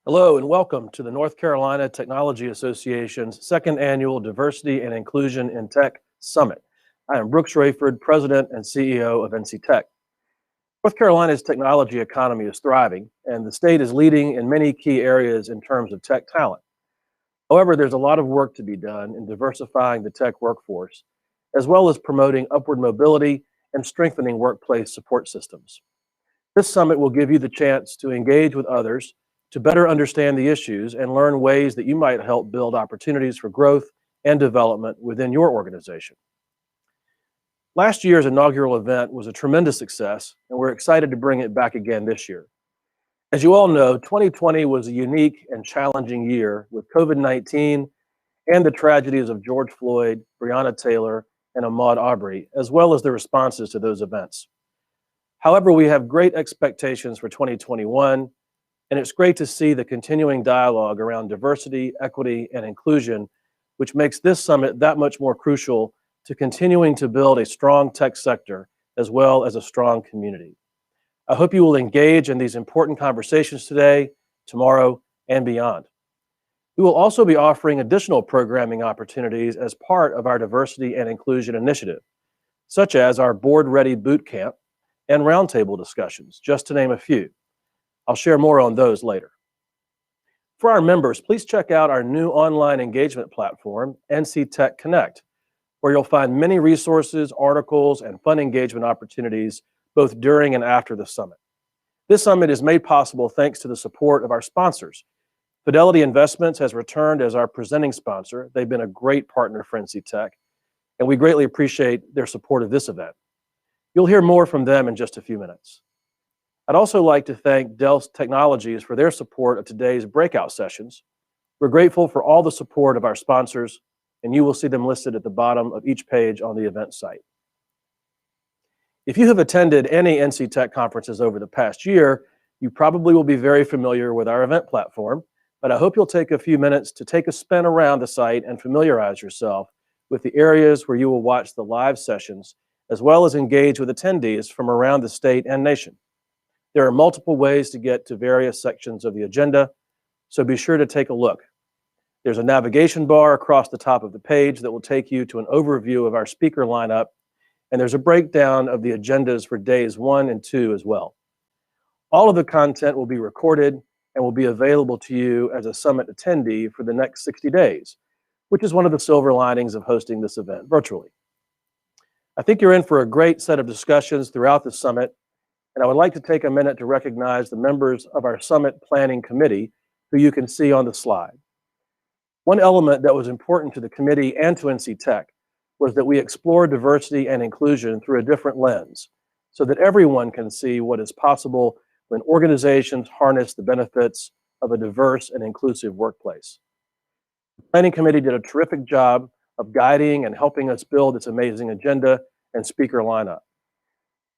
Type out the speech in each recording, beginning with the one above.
Hello and welcome to the North Carolina Technology Association's second annual Diversity and Inclusion in Tech Summit. I am Brooks Rayford, President and CEO of NC Tech. North Carolina's technology economy is thriving, and the state is leading in many key areas in terms of tech talent. However, there's a lot of work to be done in diversifying the tech workforce, as well as promoting upward mobility and strengthening workplace support systems. This summit will give you the chance to engage with others, to better understand the issues and learn ways that you might help build opportunities for growth and development within your organization. Last year's inaugural event was a tremendous success, and we're excited to bring it back again this year. As you all know, 2020 was a unique and challenging year with COVID-19 and the tragedies of George Floyd, Breonna Taylor, and Ahmaud Arbery, as well as the responses to those events. However, we have great expectations for 2021, and it's great to see the continuing dialogue around diversity, equity, and inclusion, which makes this summit that much more crucial to continuing to build a strong tech sector as well as a strong community. I hope you will engage in these important conversations today, tomorrow, and beyond. We will also be offering additional programming opportunities as part of our diversity and inclusion initiative, such as our Board Ready Boot Camp and roundtable discussions, just to name a few. I'll share more on those later. For our members, please check out our new online engagement platform, NC Tech Connect, where you'll find many resources, articles, and fun engagement opportunities both during and after the summit. This summit is made possible thanks to the support of our sponsors. Fidelity Investments has returned as our presenting sponsor. They've been a great partner for NC Tech, and we greatly appreciate their support of this event. You'll hear more from them in just a few minutes. I'd also like to thank Dell Technologies for their support of today's breakout sessions. We're grateful for all the support of our sponsors, and you will see them listed at the bottom of each page on the event site. If you have attended any NC Tech conferences over the past year, you probably will be very familiar with our event platform, but I hope you'll take a few minutes to take a spin around the site and familiarize yourself with the areas where you will watch the live sessions, as well as engage with attendees from around the state and nation. There are multiple ways to get to various sections of the agenda, so be sure to take a look. There's a navigation bar across the top of the page that will take you to an overview of our speaker lineup, and there's a breakdown of the agendas for days 1 and 2 as well. All of the content will be recorded and will be available to you as a summit attendee for the next 60 days, which is one of the silver linings of hosting this event virtually. I think you're in for a great set of discussions throughout the summit, and I would like to take a minute to recognize the members of our Summit Planning Committee, who you can see on the slide. One element that was important to the committee and to NC Tech was that we explore diversity and inclusion through a different lens, so that everyone can see what is possible when organizations harness the benefits of a diverse and inclusive workplace. The Planning Committee did a terrific job of guiding and helping us build this amazing agenda and speaker lineup.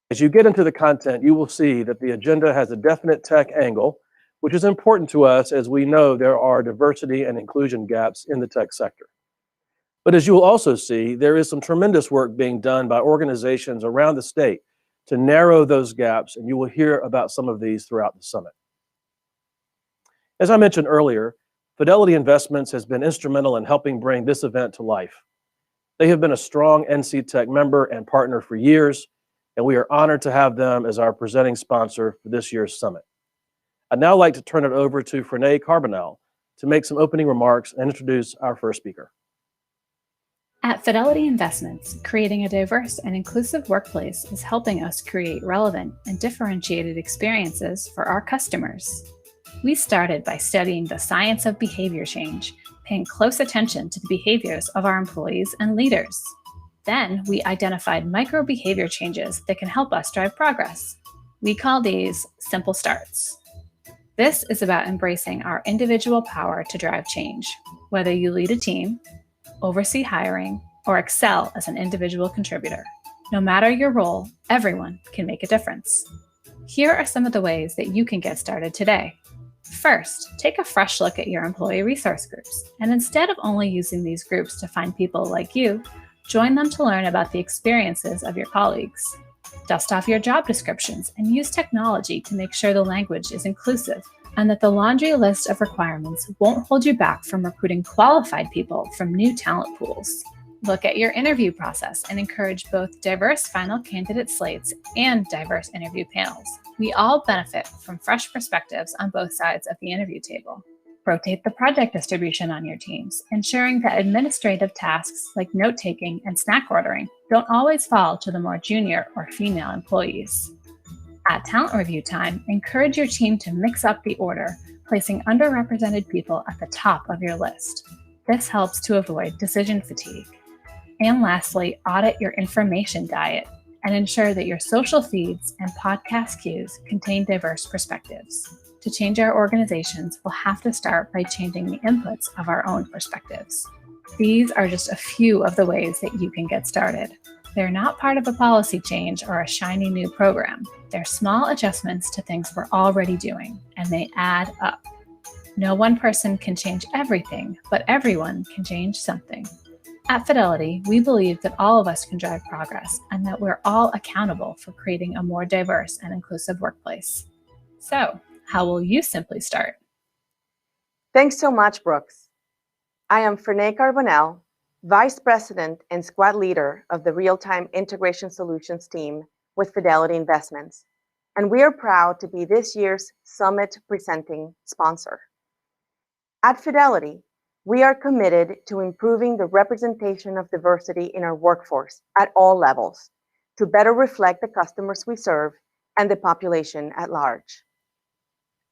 As you get into the content, you will see that the agenda has a definite tech angle, which is important to us as we know there are diversity and inclusion gaps in the tech sector. But as you will also see, there is some tremendous work being done by organizations around the state to narrow those gaps, and you will hear about some of these throughout the summit. As I mentioned earlier, Fidelity Investments has been instrumental in helping bring this event to life. They have been a strong NC Tech member and partner for years, and we are honored to have them as our presenting sponsor for this year's summit. I'd now like to turn it over to Frenae Carbonell to make some opening remarks and introduce our first speaker. At Fidelity Investments, creating a diverse and inclusive workplace is helping us create relevant and differentiated experiences for our customers. We started by studying the science of behavior change, paying close attention to the behaviors of our employees and leaders. Then we identified micro behavior changes that can help us drive progress. We call these simple starts. This is about embracing our individual power to drive change, whether you lead a team, oversee hiring, or excel as an individual contributor. No matter your role, everyone can make a difference. Here are some of the ways that you can get started today. First, take a fresh look at your employee resource groups, and instead of only using these groups to find people like you, join them to learn about the experiences of your colleagues. Dust off your job descriptions and use technology to make sure the language is inclusive, and that the laundry list of requirements won't hold you back from recruiting qualified people from new talent pools. Look at your interview process and encourage both diverse final candidate slates and diverse interview panels. We all benefit from fresh perspectives on both sides of the interview table. Rotate the project distribution on your teams, ensuring that administrative tasks like note-taking and snack ordering don't always fall to the more junior or female employees. At talent review time, encourage your team to mix up the order, placing underrepresented people at the top of your list. This helps to avoid decision fatigue. And lastly, audit your information diet and ensure that your social feeds and podcast cues contain diverse perspectives. To change our organizations, we'll have to start by changing the inputs of our own perspectives. These are just a few of the ways that you can get started. They're not part of a policy change or a shiny new program. They're small adjustments to things we're already doing, and they add up. No one person can change everything, but everyone can change something. At Fidelity, we believe that all of us can drive progress and that we're all accountable for creating a more diverse and inclusive workplace. So, how will you simply start? Thanks so much, Brooks. I am Fernay Carbonell, Vice President and Squad Leader of the Real-Time Integration Solutions team with Fidelity Investments, and we are proud to be this year's Summit presenting sponsor. At Fidelity, we are committed to improving the representation of diversity in our workforce at all levels to better reflect the customers we serve and the population at large.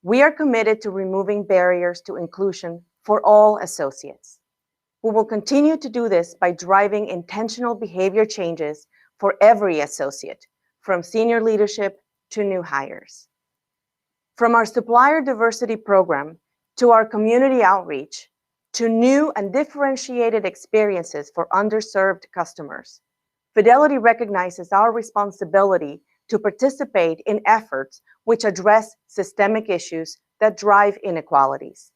We are committed to removing barriers to inclusion for all associates. We will continue to do this by driving intentional behavior changes for every associate, from senior leadership to new hires. From our supplier diversity program to our community outreach, to new and differentiated experiences for underserved customers, Fidelity recognizes our responsibility to participate in efforts which address systemic issues that drive inequalities.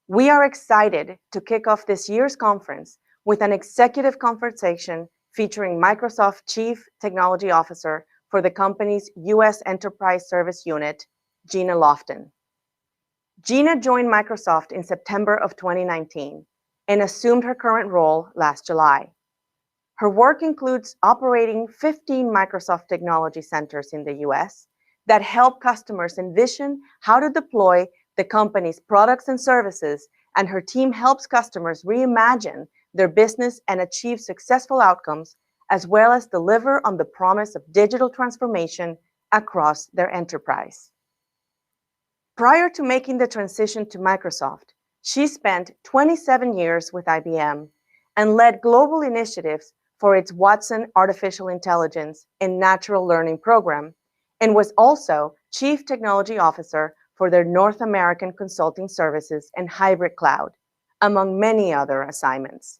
We are excited to kick off this year's conference with an executive conversation featuring Microsoft Chief Technology Officer for the company's U.S. Enterprise Service Unit, Gina Lofton. Gina joined Microsoft in September of 2019 and assumed her current role last July. Her work includes operating 15 Microsoft Technology Centers in the US that help customers envision how to deploy the company's products and services, and her team helps customers reimagine their business and achieve successful outcomes, as well as deliver on the promise of digital transformation across their enterprise. Prior to making the transition to Microsoft, she spent 27 years with IBM and led global initiatives for its Watson Artificial Intelligence and Natural Learning program, and was also Chief Technology Officer for their North American Consulting Services and Hybrid Cloud, among many other assignments.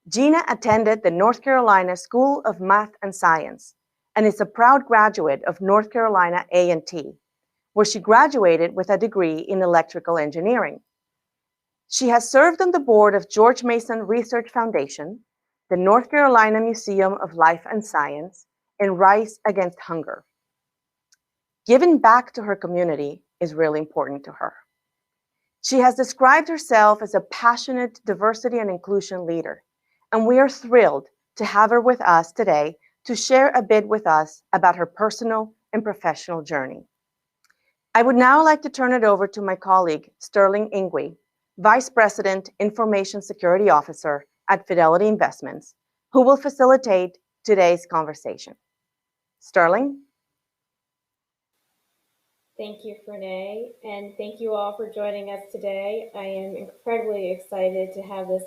Gina attended the North Carolina School of Math and Science and is a proud graduate of North Carolina A&T, where she graduated with a degree in electrical engineering. She has served on the board of George Mason Research Foundation, the North Carolina Museum of Life and Science, and Rise Against Hunger. Giving back to her community is really important to her. She has described herself as a passionate diversity and inclusion leader, and we are thrilled to have her with us today to share a bit with us about her personal and professional journey. I would now like to turn it over to my colleague, Sterling Ingwe, Vice President, Information Security Officer at Fidelity Investments, who will facilitate today's conversation. Sterling? Thank you, Fernay, and thank you all for joining us today. I am incredibly excited to have this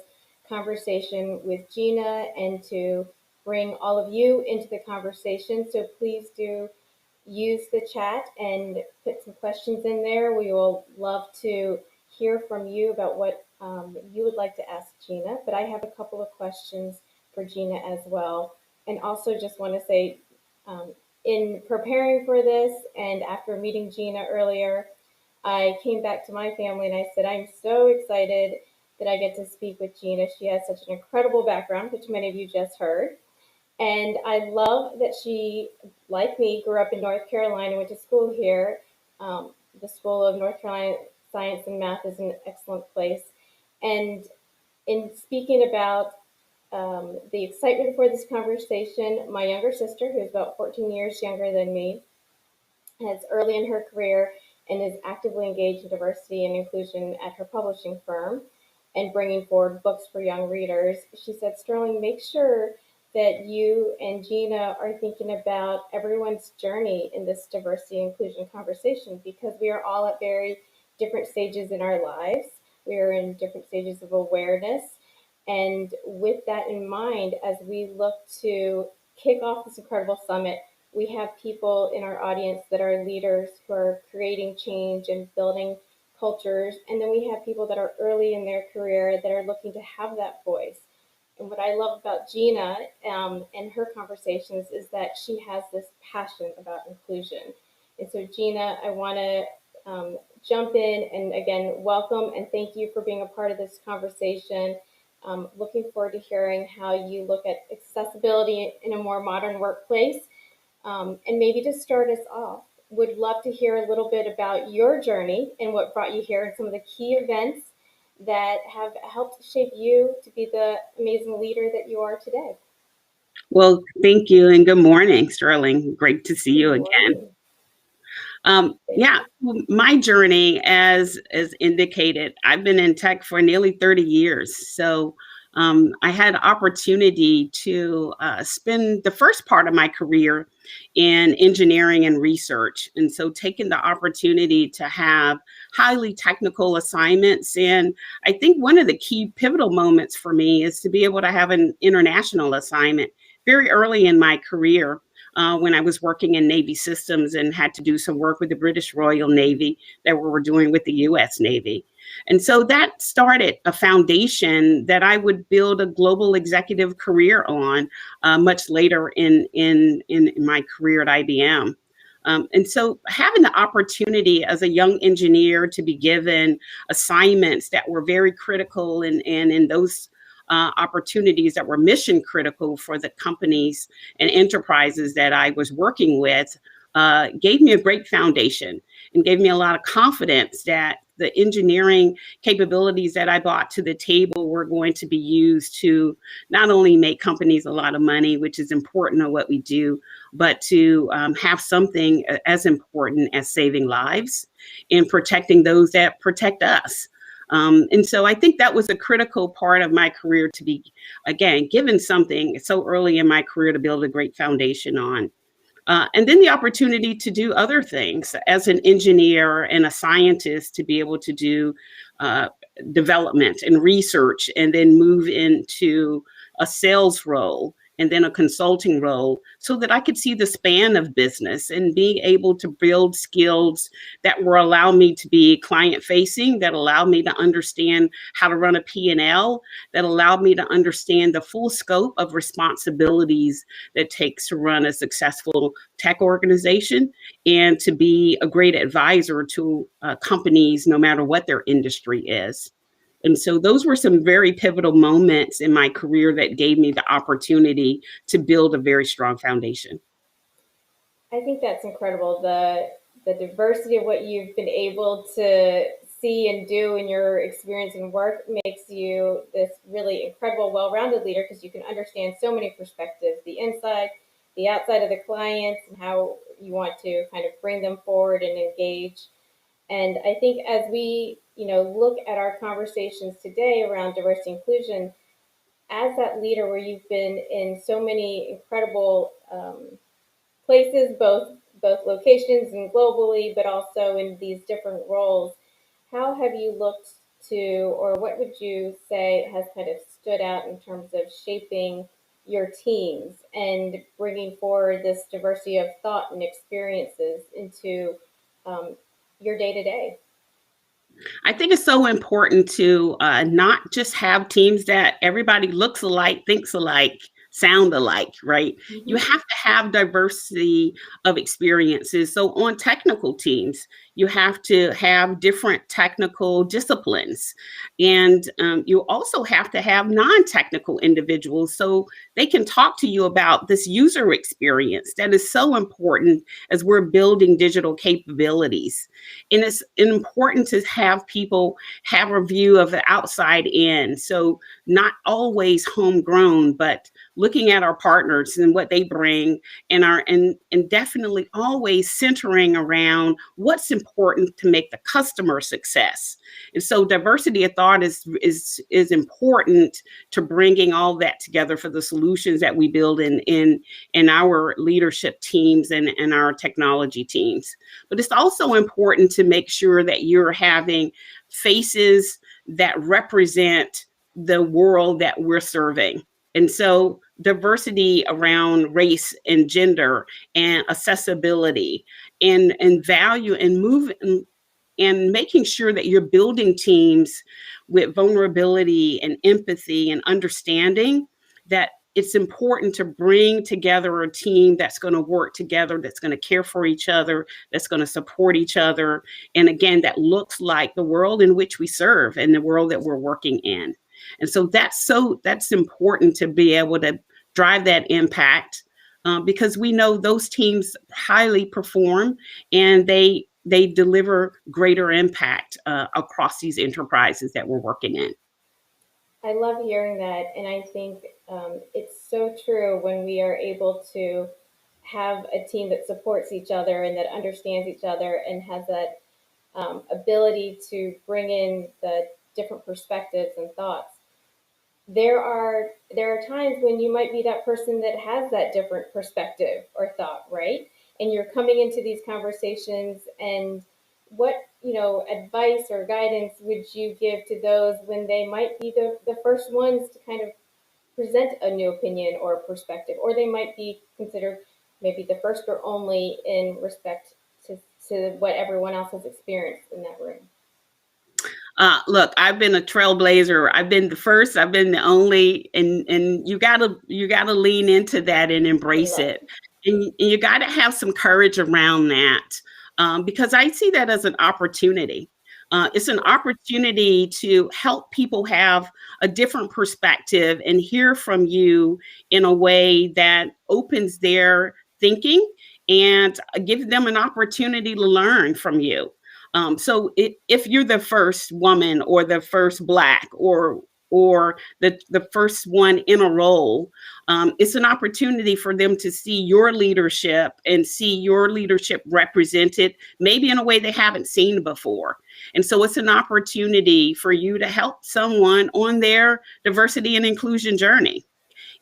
conversation with Gina and to bring all of you into the conversation. So please do use the chat and put some questions in there. We will love to hear from you about what you would like to ask Gina, but I have a couple of questions for Gina as well. And also just want to say, in preparing for this and after meeting Gina earlier, I came back to my family and I said, I'm so excited that I get to speak with Gina. She has such an incredible background, which many of you just heard. And I love that she, like me, grew up in North Carolina, went to school here. the School of North Carolina Science and Math is an excellent place. And in speaking about the excitement for this conversation, my younger sister, who's about 14 years younger than me, has early in her career and is actively engaged in diversity and inclusion at her publishing firm and bringing forward books for young readers. She said, Sterling, make sure that you and Gina are thinking about everyone's journey in this diversity and inclusion conversation, because we are all at very different stages in our lives. We are in different stages of awareness. And with that in mind, as we look to kick off this incredible summit, we have people in our audience that are leaders who are creating change and building cultures. And then we have people that are early in their career that are looking to have that voice. And what I love about Gina and her conversations is that she has this passion about inclusion. And so, Gina, I want to jump in and again, welcome and thank you for being a part of this conversation. Looking forward to hearing how you look at accessibility in a more modern workplace. And maybe to start us off, would love to hear a little bit about your journey and what brought you here and some of the key events that have helped shape you to be the amazing leader that you are today. Well, thank you and good morning, Sterling. Great to see you again. Yeah, my journey, as indicated, I've been in tech for nearly 30 years. So I had opportunity to spend the first part of my career in engineering and research. And so taking the opportunity to have highly technical assignments. And I think one of the key pivotal moments for me is to be able to have an international assignment very early in my career. When I was working in Navy systems and had to do some work with the British Royal Navy that we were doing with the US Navy. And so that started a foundation that I would build a global executive career on much later in my career at IBM. And so having the opportunity as a young engineer to be given assignments that were very critical and in those opportunities that were mission critical for the companies and enterprises that I was working with gave me a great foundation and gave me a lot of confidence that the engineering capabilities that I brought to the table were going to be used to not only make companies a lot of money, which is important in what we do, but to have something as important as saving lives and protecting those that protect us. And so I think that was a critical part of my career to be, again, given something so early in my career to build a great foundation on. And then the opportunity to do other things as an engineer and a scientist, to be able to do development and research and then move into a sales role and then a consulting role, so that I could see the span of business and being able to build skills that will allow me to be client facing, that allow me to understand how to run a P&L, that allow me to understand the full scope of responsibilities that it takes to run a successful tech organization and to be a great advisor to companies, no matter what their industry is. And so those were some very pivotal moments in my career that gave me the opportunity to build a very strong foundation. I think that's incredible. The diversity of what you've been able to see and do in your experience and work makes you this really incredible, well-rounded leader, because you can understand so many perspectives, the inside, the outside of the clients, and how you want to kind of bring them forward and engage. And I think as we, look at our conversations today around diversity and inclusion, as that leader where you've been in so many incredible places, both locations and globally, but also in these different roles, how have you looked to, or what would you say has kind of stood out in terms of shaping your teams and bringing forward this diversity of thought and experiences into your day-to-day? I think it's so important to not just have teams that everybody looks alike, thinks alike, sound alike, right? Mm-hmm. You have to have diversity of experiences. So on technical teams, you have to have different technical disciplines. And you also have to have non-technical individuals so they can talk to you about this user experience that is so important as we're building digital capabilities. And it's important to have people have a view of the outside in. So not always homegrown, but looking at our partners and what they bring, and definitely always centering around what's important to make the customer success. And so diversity of thought is important to bringing all that together for the solutions that we build in our leadership teams and our technology teams. But it's also important to make sure that you're having faces that represent the world that we're serving. And so diversity around race and gender and accessibility and value and movement, and making sure that you're building teams with vulnerability and empathy and understanding, that it's important to bring together a team that's going to work together, that's going to care for each other, that's going to support each other. And again, that looks like the world in which we serve and the world that we're working in. And so that's important to be able to drive that impact, because we know those teams highly perform and they deliver greater impact across these enterprises that we're working in. I love hearing that, and I think it's so true when we are able to have a team that supports each other and that understands each other and has that ability to bring in the different perspectives and thoughts. There are times when you might be that person that has that different perspective or thought, right? And you're coming into these conversations, and what advice or guidance would you give to those when they might be the first ones to kind of present a new opinion or perspective, or they might be considered maybe the first or only in respect to what everyone else has experienced in that room? Look, I've been a trailblazer. I've been the first, I've been the only, and you gotta lean into that and embrace it. And you gotta have some courage around that, because I see that as an opportunity. It's an opportunity to help people have a different perspective and hear from you in a way that opens their thinking and give them an opportunity to learn from you. So if you're the first woman or the first Black or the first one in a role, it's an opportunity for them to see your leadership and see your leadership represented maybe in a way they haven't seen before. And so it's an opportunity for you to help someone on their diversity and inclusion journey.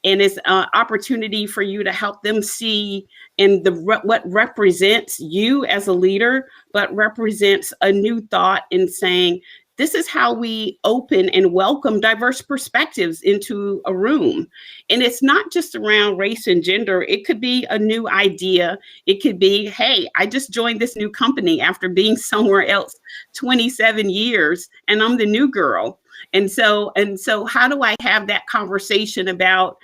And it's an opportunity for you to help them see in what represents you as a leader, but represents a new thought in saying, this is how we open and welcome diverse perspectives into a room. And it's not just around race and gender. It could be a new idea. It could be, hey, I just joined this new company after being somewhere else 27 years, and I'm the new girl. And so how do I have that conversation about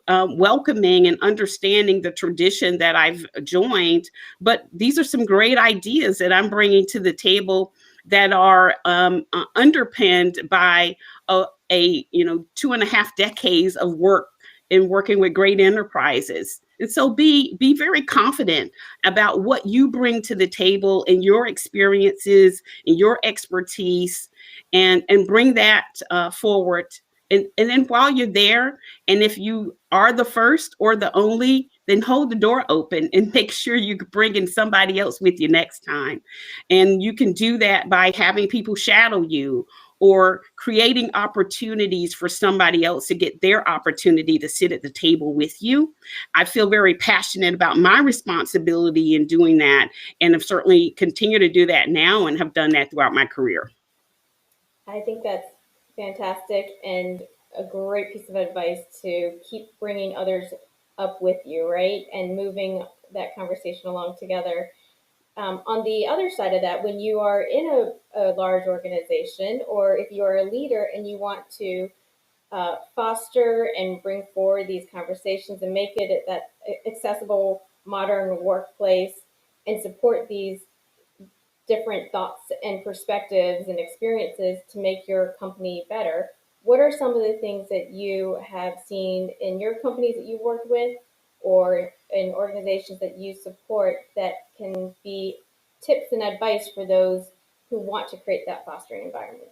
welcoming and understanding the tradition that I've joined? But these are some great ideas that I'm bringing to the table that are underpinned by a 2.5 decades of work in working with great enterprises. And so be very confident about what you bring to the table and your experiences and your expertise, and bring that forward. And then while you're there, and if you are the first or the only, then hold the door open and make sure you bring in somebody else with you next time. And you can do that by having people shadow you or creating opportunities for somebody else to get their opportunity to sit at the table with you. I feel very passionate about my responsibility in doing that, and have certainly continue to do that now and have done that throughout my career. I think that's fantastic and a great piece of advice to keep bringing others up with you, right? And moving that conversation along together. On the other side of that, when you are in a large organization, or if you are a leader and you want to foster and bring forward these conversations and make it that accessible modern workplace and support these different thoughts and perspectives and experiences to make your company better. What are some of the things that you have seen in your companies that you've worked with or in organizations that you support that can be tips and advice for those who want to create that fostering environment?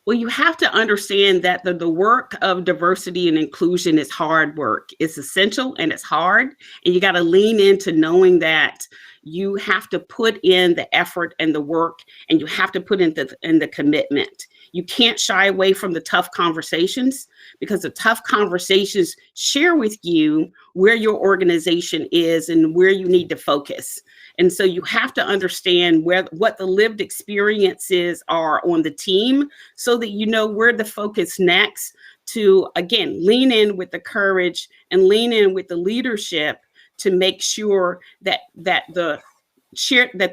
Well, you have to understand that the work of diversity and inclusion is hard work. It's essential and it's hard. And you got to lean into knowing that you have to put in the effort and the work, and you have to put in the commitment. You can't shy away from the tough conversations, because the tough conversations share with you where your organization is and where you need to focus. And so you have to understand what the lived experiences are on the team, so that you know where to focus next, to, again, lean in with the courage and lean in with the leadership to make sure that the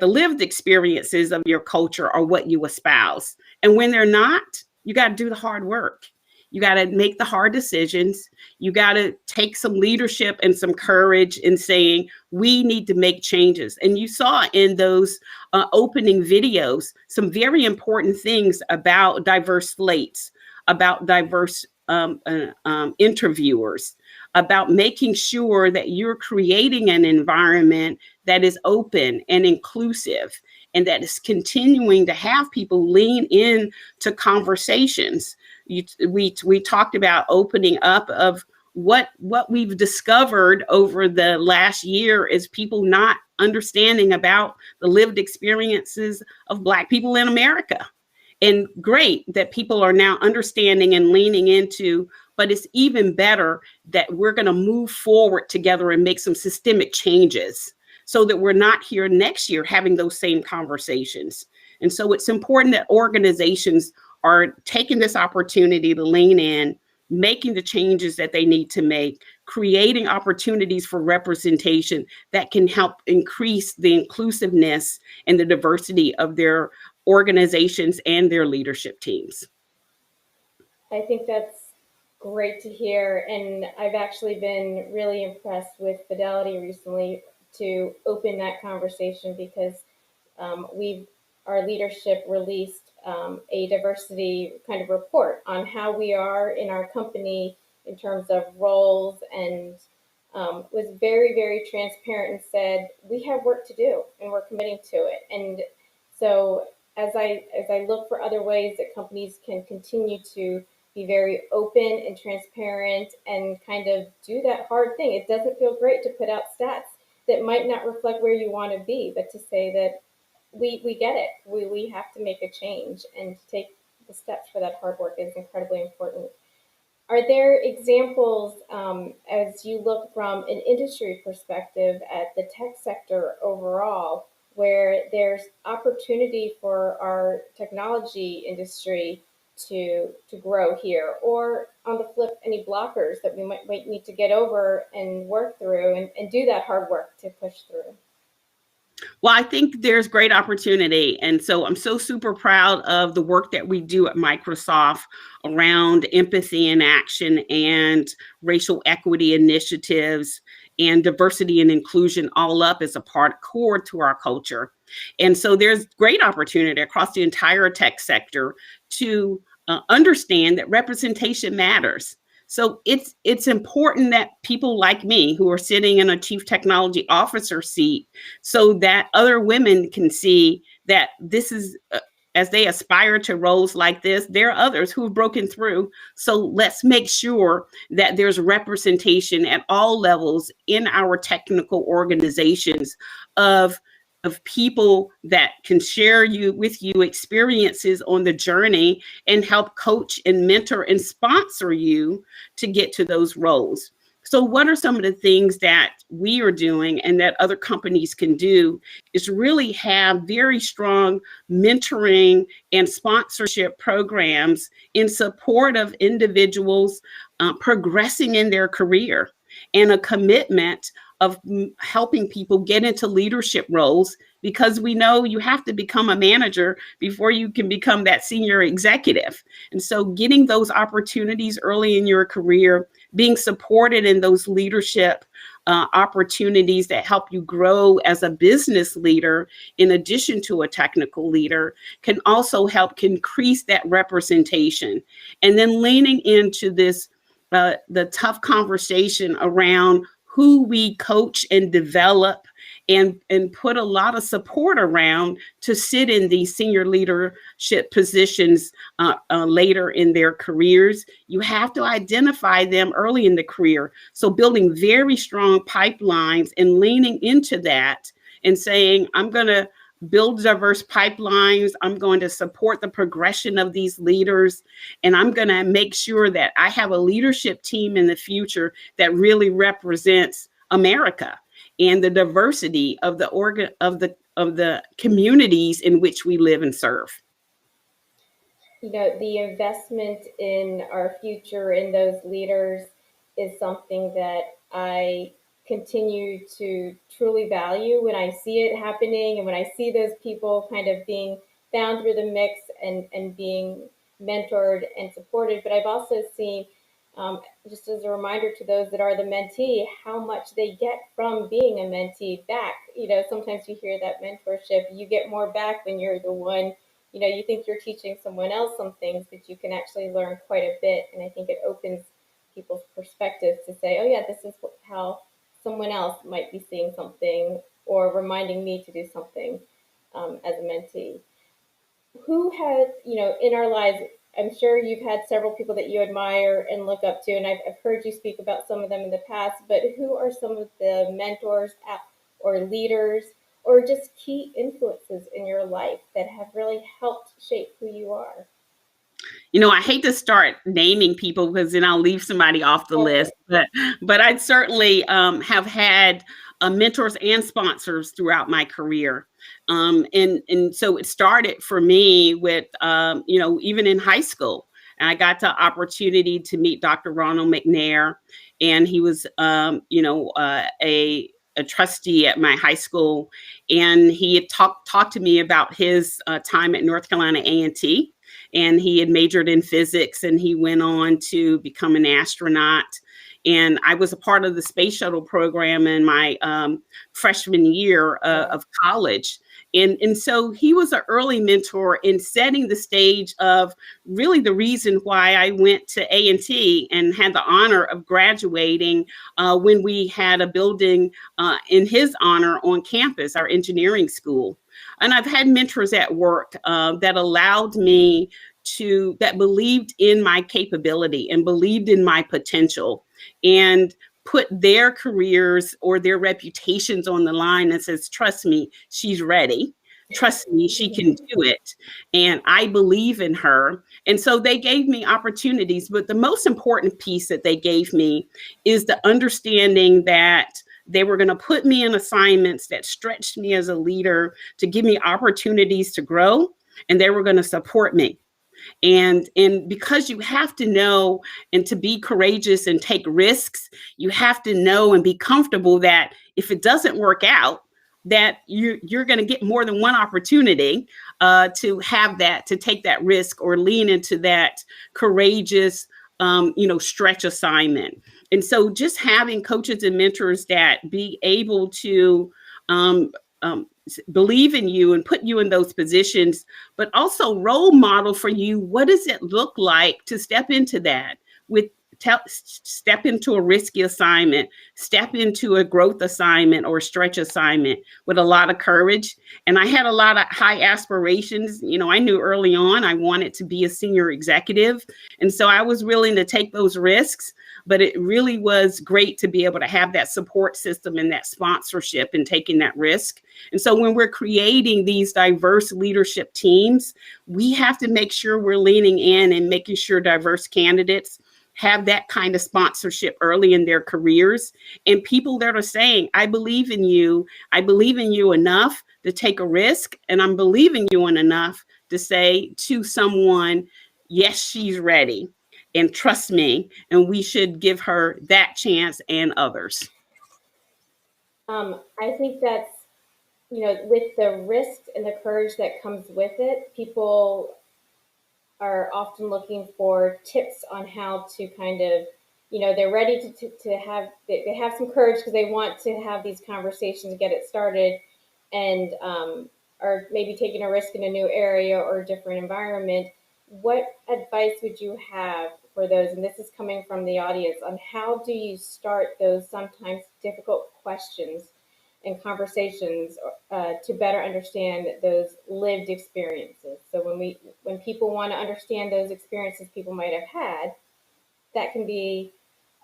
lived experiences of your culture are what you espouse. And when they're not, you got to do the hard work. You got to make the hard decisions. You got to take some leadership and some courage in saying, we need to make changes. And you saw in those opening videos some very important things about diverse slates, about diverse interviewers, about making sure that you're creating an environment that is open and inclusive, and that is continuing to have people lean in to conversations. We talked about opening up of what we've discovered over the last year is people not understanding about the lived experiences of Black people in America. And great that people are now understanding and leaning into, but it's even better that we're going to move forward together and make some systemic changes so that we're not here next year having those same conversations. And so it's important that organizations are taking this opportunity to lean in, making the changes that they need to make, creating opportunities for representation that can help increase the inclusiveness and the diversity of their organizations and their leadership teams. I think that's great to hear. And I've actually been really impressed with Fidelity recently to open that conversation, because our leadership released a diversity kind of report on how we are in our company in terms of roles, and was very, very transparent and said, we have work to do and we're committing to it. And so as I look for other ways that companies can continue to be very open and transparent and kind of do that hard thing. It doesn't feel great to put out stats that might not reflect where you want to be, but to say that we get it. We have to make a change, and to take the steps for that hard work is incredibly important. Are there examples, as you look from an industry perspective at the tech sector overall, where there's opportunity for our technology industry to grow here, or on the flip, any blockers that we might need to get over and work through and do that hard work to push through? Well, I think there's great opportunity. And so I'm so super proud of the work that we do at Microsoft around empathy in action and racial equity initiatives and diversity and inclusion all up as a core to our culture. And so there's great opportunity across the entire tech sector to understand that representation matters. So it's important that people like me who are sitting in a chief technology officer seat, so that other women can see that this is, as they aspire to roles like this, there are others who have broken through. So let's make sure that there's representation at all levels in our technical organizations of people that can share with you experiences on the journey and help coach and mentor and sponsor you to get to those roles. So what are some of the things that we are doing and that other companies can do is really have very strong mentoring and sponsorship programs in support of individuals progressing in their career, and a commitment of helping people get into leadership roles, because we know you have to become a manager before you can become that senior executive. And so getting those opportunities early in your career, being supported in those leadership opportunities that help you grow as a business leader, in addition to a technical leader, can also help increase that representation. And then leaning into this, the tough conversation around who we coach and develop and put a lot of support around to sit in these senior leadership positions later in their careers. You have to identify them early in the career. So building very strong pipelines and leaning into that and saying, I'm going to build diverse pipelines. I'm going to support the progression of these leaders. And I'm going to make sure that I have a leadership team in the future that really represents America and the diversity of the communities in which we live and serve. You know, the investment in our future, in those leaders, is something that I continue to truly value when I see it happening and when I see those people kind of being found through the mix and being mentored and supported. But I've also seen, just as a reminder to those that are the mentee, how much they get from being a mentee back. You know, sometimes you hear that mentorship, you get more back when you're the one, you know, you think you're teaching someone else some things, but you can actually learn quite a bit. And I think it opens people's perspectives to say, oh yeah, this is how someone else might be seeing something or reminding me to do something as a mentee. Who has, you know, in our lives, I'm sure you've had several people that you admire and look up to, and I've heard you speak about some of them in the past, but who are some of the mentors or leaders or just key influences in your life that have really helped shape who you are? You know, I hate to start naming people because then I'll leave somebody off the list, but I'd certainly have had mentors and sponsors throughout my career. And so it started for me with, you know, even in high school. And I got the opportunity to meet Dr. Ronald McNair, and he was, you know, a trustee at my high school, and he had talked to me about his time at North Carolina A&T. And he had majored in physics, and he went on to become an astronaut. And I was a part of the space shuttle program in my freshman year of college. And so he was an early mentor in setting the stage of really the reason why I went to A&T and had the honor of graduating when we had a building in his honor on campus, our engineering school. And I've had mentors at work that allowed me that believed in my capability and believed in my potential and put their careers or their reputations on the line and says, trust me, she's ready. Trust me, she can do it. And I believe in her. And so they gave me opportunities. But the most important piece that they gave me is the understanding that they were going to put me in assignments that stretched me as a leader to give me opportunities to grow, and they were going to support me. And because you have to know and to be courageous and take risks, you have to know and be comfortable that if it doesn't work out, that you're going to get more than one opportunity to have that, to take that risk or lean into that courageous, you know, stretch assignment. And so just having coaches and mentors that be able to believe in you and put you in those positions, but also role model for you. What does it look like to step into that step into a risky assignment, step into a growth assignment or stretch assignment with a lot of courage. And I had a lot of high aspirations. You know, I knew early on I wanted to be a senior executive. And so I was willing to take those risks, but it really was great to be able to have that support system and that sponsorship and taking that risk. And so when we're creating these diverse leadership teams, we have to make sure we're leaning in and making sure diverse candidates have that kind of sponsorship early in their careers, and people that are saying, I believe in you enough to take a risk, and I'm believing you in enough to say to someone, yes, she's ready, and trust me, and we should give her that chance and others. I think that's, you know, with the risk and the courage that comes with it, people are often looking for tips on how to kind of they're ready to have, they have some courage because they want to have these conversations, get it started, and are maybe taking a risk in a new area or a different environment. What advice would you have for those, and this is coming from the audience, on how do you start those sometimes difficult questions and conversations to better understand those lived experiences? So when people want to understand those experiences people might have had, that can be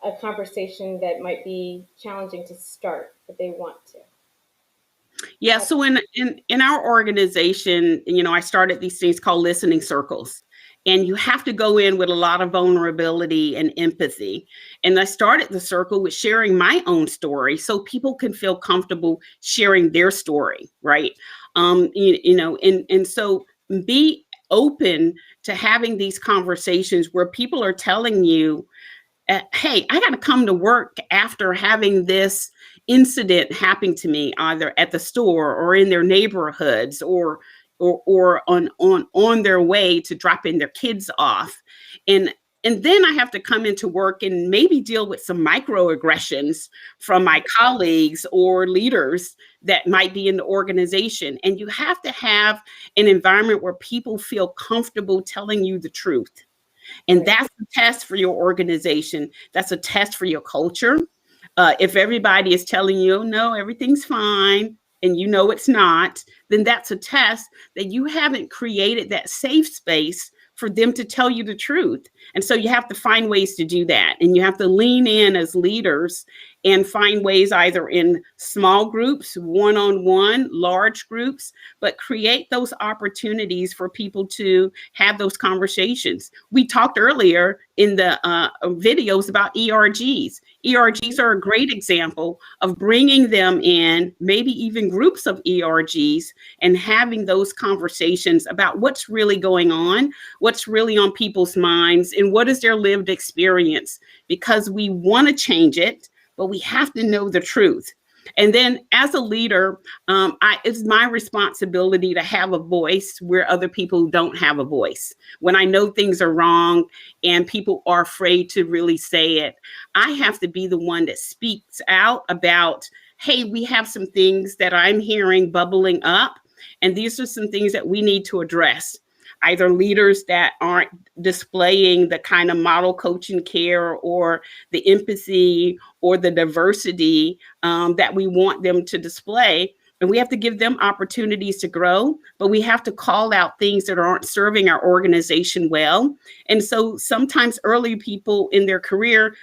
a conversation that might be challenging to start, but they want to. Yeah, so in our organization, I started these things called listening circles. And you have to go in with a lot of vulnerability and empathy. And I started the circle with sharing my own story so people can feel comfortable sharing their story, right? And so be open to having these conversations where people are telling you, hey, I got to come to work after having this incident happen to me, either at the store or in their neighborhoods or on their way to dropping their kids off. And then I have to come into work and maybe deal with some microaggressions from my colleagues or leaders that might be in the organization. And you have to have an environment where people feel comfortable telling you the truth. And that's a test for your organization. That's a test for your culture. If everybody is telling you, oh, no, everything's fine, and it's not, then that's a test that you haven't created that safe space for them to tell you the truth. And so you have to find ways to do that. And you have to lean in as leaders and find ways either in small groups, one-on-one, large groups, but create those opportunities for people to have those conversations. We talked earlier in the videos about ERGs. ERGs are a great example of bringing them in, maybe even groups of ERGs, and having those conversations about what's really going on, what's really on people's minds, and what is their lived experience, because we want to change it, but we have to know the truth. And then as a leader, it's my responsibility to have a voice where other people don't have a voice. When I know things are wrong and people are afraid to really say it, I have to be the one that speaks out about, hey, we have some things that I'm hearing bubbling up, and these are some things that we need to address. Either leaders that aren't displaying the kind of model coaching care or the empathy or the diversity that we want them to display. And we have to give them opportunities to grow, but we have to call out things that aren't serving our organization well. And so sometimes early people in their career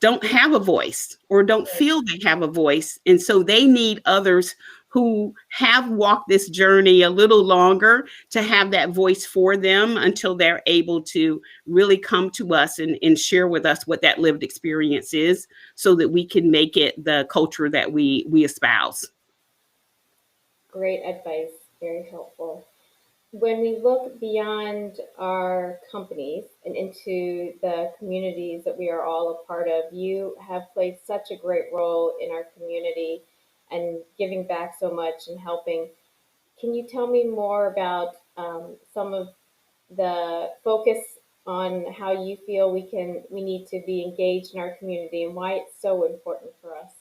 don't have a voice or don't feel they have a voice. And so they need others who have walked this journey a little longer to have that voice for them until they're able to really come to us and share with us what that lived experience is so that we can make it the culture that we espouse. Great advice, very helpful. When we look beyond our companies and into the communities that we are all a part of, you have played such a great role in our community and giving back so much and helping. Can you tell me more about some of the focus on how you feel we need to be engaged in our community and why it's so important for us?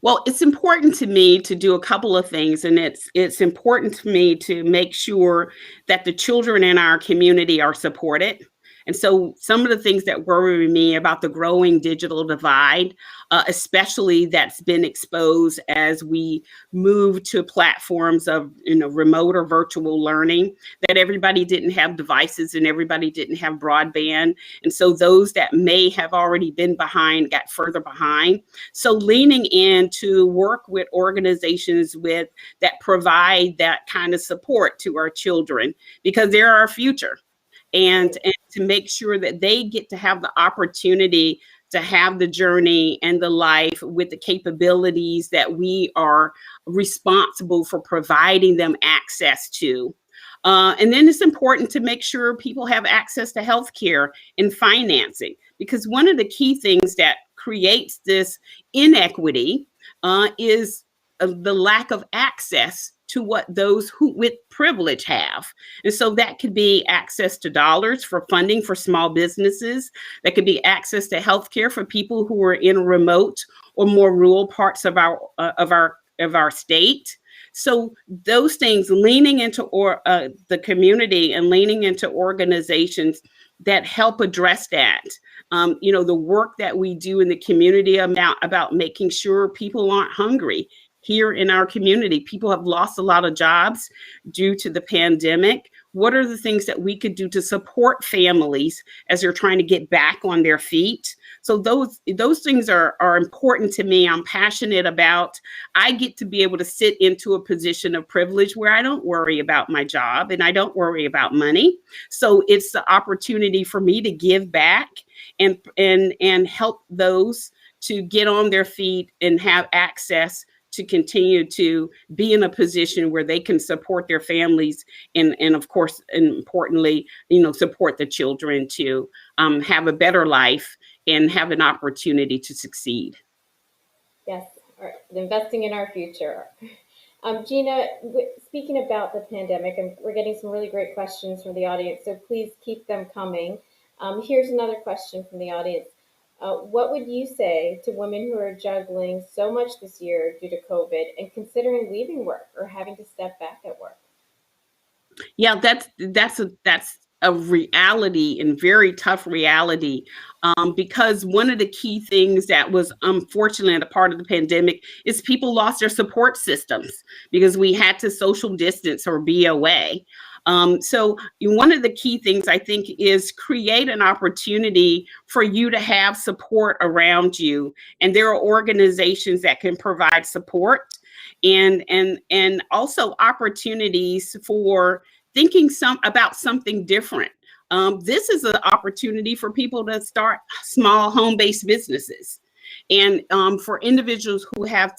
Well, it's important to me to do a couple of things, and it's important to me to make sure that the children in our community are supported. And so some of the things that worry me about the growing digital divide, especially that's been exposed as we move to platforms of remote or virtual learning, that everybody didn't have devices and everybody didn't have broadband. And so those that may have already been behind got further behind. So leaning in to work with organizations that provide that kind of support to our children, because they're our future. And to make sure that they get to have the opportunity to have the journey and the life with the capabilities that we are responsible for providing them access to. And then it's important to make sure people have access to healthcare and financing, because one of the key things that creates this inequity is the lack of access to what those who with privilege have. And so that could be access to dollars for funding for small businesses. That could be access to healthcare for people who are in remote or more rural parts of our state. So those things, leaning into the community and leaning into organizations that help address that. The work that we do in the community about making sure people aren't hungry. Here in our community, people have lost a lot of jobs due to the pandemic. What are the things that we could do to support families as they're trying to get back on their feet? So those things are important to me. I'm passionate about. I get to be able to sit into a position of privilege where I don't worry about my job and I don't worry about money. So it's the opportunity for me to give back and help those to get on their feet and have access to continue to be in a position where they can support their families and of course, and importantly, support the children to have a better life and have an opportunity to succeed. Yes, investing in our future. Gina, speaking about the pandemic, and we're getting some really great questions from the audience, so please keep them coming. Here's another question from the audience. What would you say to women who are juggling so much this year due to COVID and considering leaving work or having to step back at work? Yeah, that's a reality, and very tough reality, because one of the key things that was unfortunately a part of the pandemic is people lost their support systems because we had to social distance or be away. So one of the key things I think is create an opportunity for you to have support around you. And there are organizations that can provide support and also opportunities for thinking about something different. This is an opportunity for people to start small home-based businesses. And for individuals who have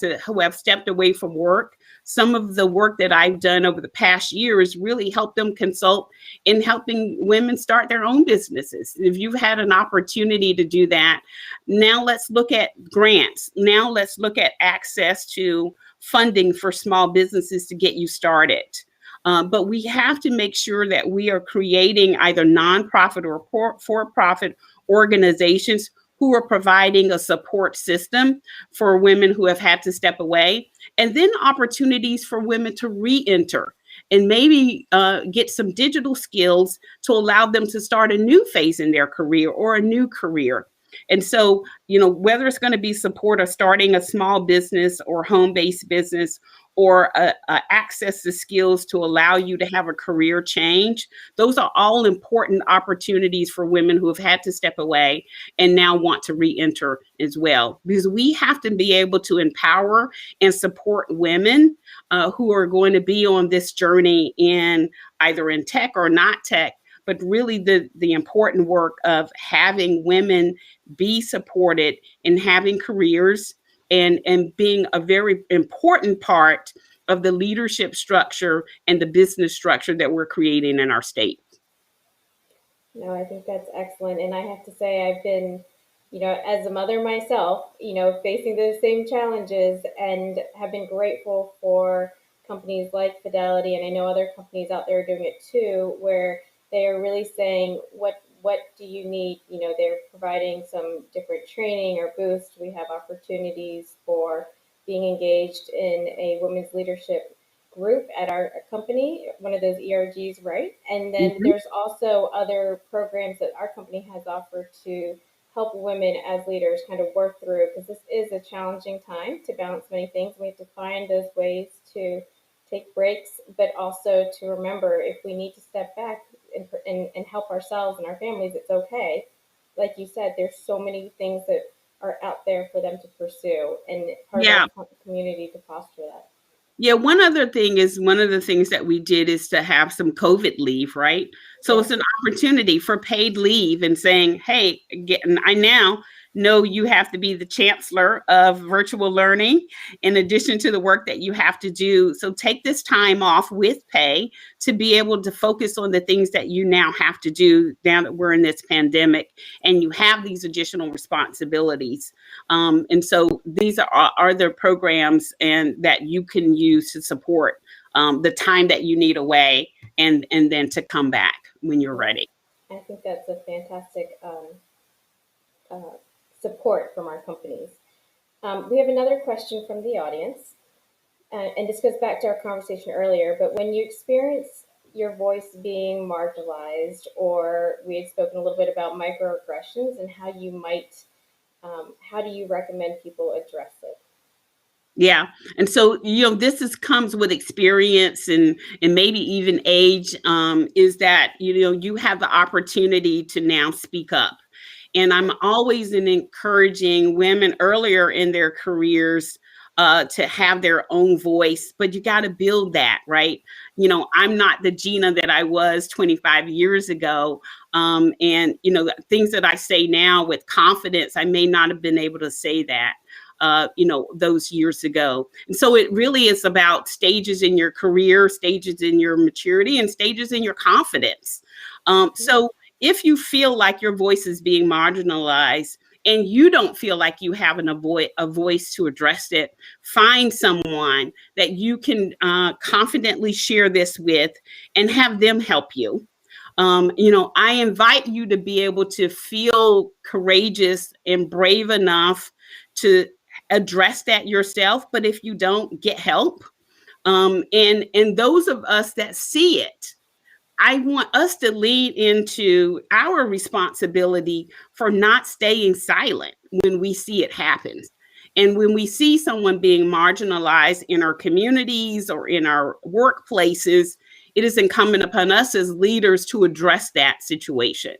stepped away from work, some of the work that I've done over the past year is really help them consult in helping women start their own businesses. If you've had an opportunity to do that, now let's look at grants. Now let's look at access to funding for small businesses to get you started. But we have to make sure that we are creating either nonprofit or for-profit organizations who are providing a support system for women who have had to step away, and then opportunities for women to re-enter and maybe get some digital skills to allow them to start a new phase in their career or a new career. And so, whether it's going to be support of starting a small business or home-based business or access to skills to allow you to have a career change, those are all important opportunities for women who have had to step away and now want to re-enter as well. Because we have to be able to empower and support women who are going to be on this journey either in tech or not tech, but really the important work of having women be supported in having careers and being a very important part of the leadership structure and the business structure that we're creating in our state. No, I think that's excellent. And I have to say, I've been, as a mother myself, facing those same challenges and have been grateful for companies like Fidelity. And I know other companies out there are doing it too, where they are really saying, what do you need? They're providing some different training or boost. We have opportunities for being engaged in a women's leadership group at our company, one of those ERGs, right? And then there's also other programs that our company has offered to help women as leaders kind of work through, because this is a challenging time to balance many things. We have to find those ways to take breaks, but also to remember if we need to step back and help ourselves and our families, it's okay. Like you said, there's so many things that are out there for them to pursue, and part of the community to foster that. Yeah, one other thing is one of the things that we did is to have some COVID leave, right? So it's an opportunity for paid leave and saying, hey, I now know you have to be the chancellor of virtual learning in addition to the work that you have to do. So take this time off with pay to be able to focus on the things that you now have to do now that we're in this pandemic and you have these additional responsibilities. And so these are the programs that you can use to support the time that you need away, and then to come back when you're ready. I think that's a fantastic support from our companies. We have another question from the audience, and this goes back to our conversation earlier, but when you experience your voice being marginalized, or we had spoken a little bit about microaggressions and how you might, how do you recommend people address it? Yeah. And so, this comes with experience and maybe even age, is that, you have the opportunity to now speak up. And I'm always encouraging women earlier in their careers to have their own voice, but you got to build that, right? I'm not the Gina that I was 25 years ago. And, things that I say now with confidence, I may not have been able to say that, those years ago. And so it really is about stages in your career, stages in your maturity, and stages in your confidence. So if you feel like your voice is being marginalized and you don't feel like you have a voice to address it, find someone that you can confidently share this with and have them help you. I invite you to be able to feel courageous and brave enough to address that yourself. But if you don't, get help. And those of us that see it, I want us to lean into our responsibility for not staying silent when we see it happen. And when we see someone being marginalized in our communities or in our workplaces, it is incumbent upon us as leaders to address that situation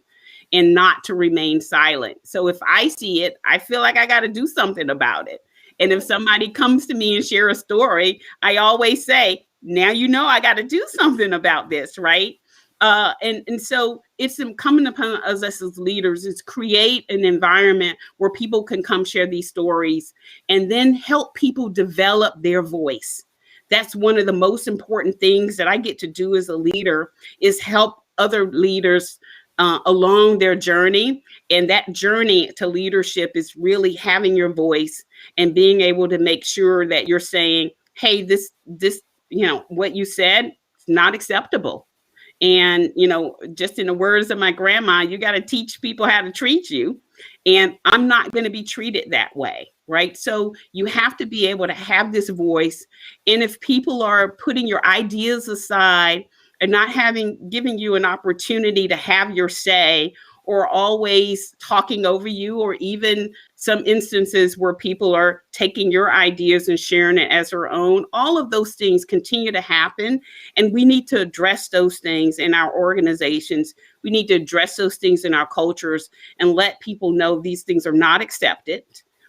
and not to remain silent. So if I see it, I feel like I got to do something about it. And if somebody comes to me and share a story, I always say, now I got to do something about this, right? And so it's incumbent upon us as leaders is create an environment where people can come share these stories and then help people develop their voice. That's one of the most important things that I get to do as a leader, is help other leaders along their journey. And that journey to leadership is really having your voice and being able to make sure that you're saying, hey, this, what you said is not acceptable. And, just in the words of my grandma, you got to teach people how to treat you. And I'm not going to be treated that way. Right. So you have to be able to have this voice. And if people are putting your ideas aside and not giving you an opportunity to have your say, or always talking over you, or even some instances where people are taking your ideas and sharing it as their own, all of those things continue to happen. And we need to address those things in our organizations. We need to address those things in our cultures and let people know these things are not accepted.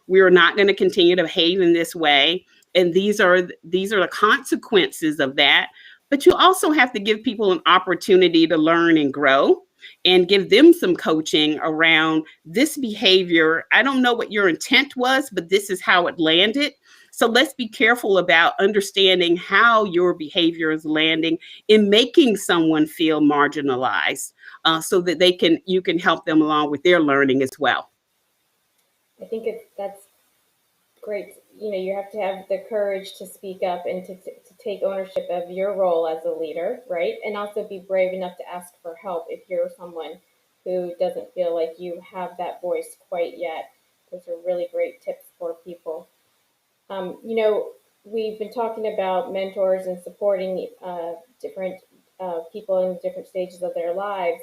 We are not going to continue to behave in this way. And these are the consequences of that. But you also have to give people an opportunity to learn and grow, and give them some coaching around this behavior. I don't know what your intent was, but this is how it landed. So let's be careful about understanding how your behavior is landing in making someone feel marginalized, so that you can help them along with their learning as well. I think that's great. You have to have the courage to speak up and to take ownership of your role as a leader, right? And also be brave enough to ask for help if you're someone who doesn't feel like you have that voice quite yet. Those are really great tips for people. We've been talking about mentors and supporting different people in different stages of their lives.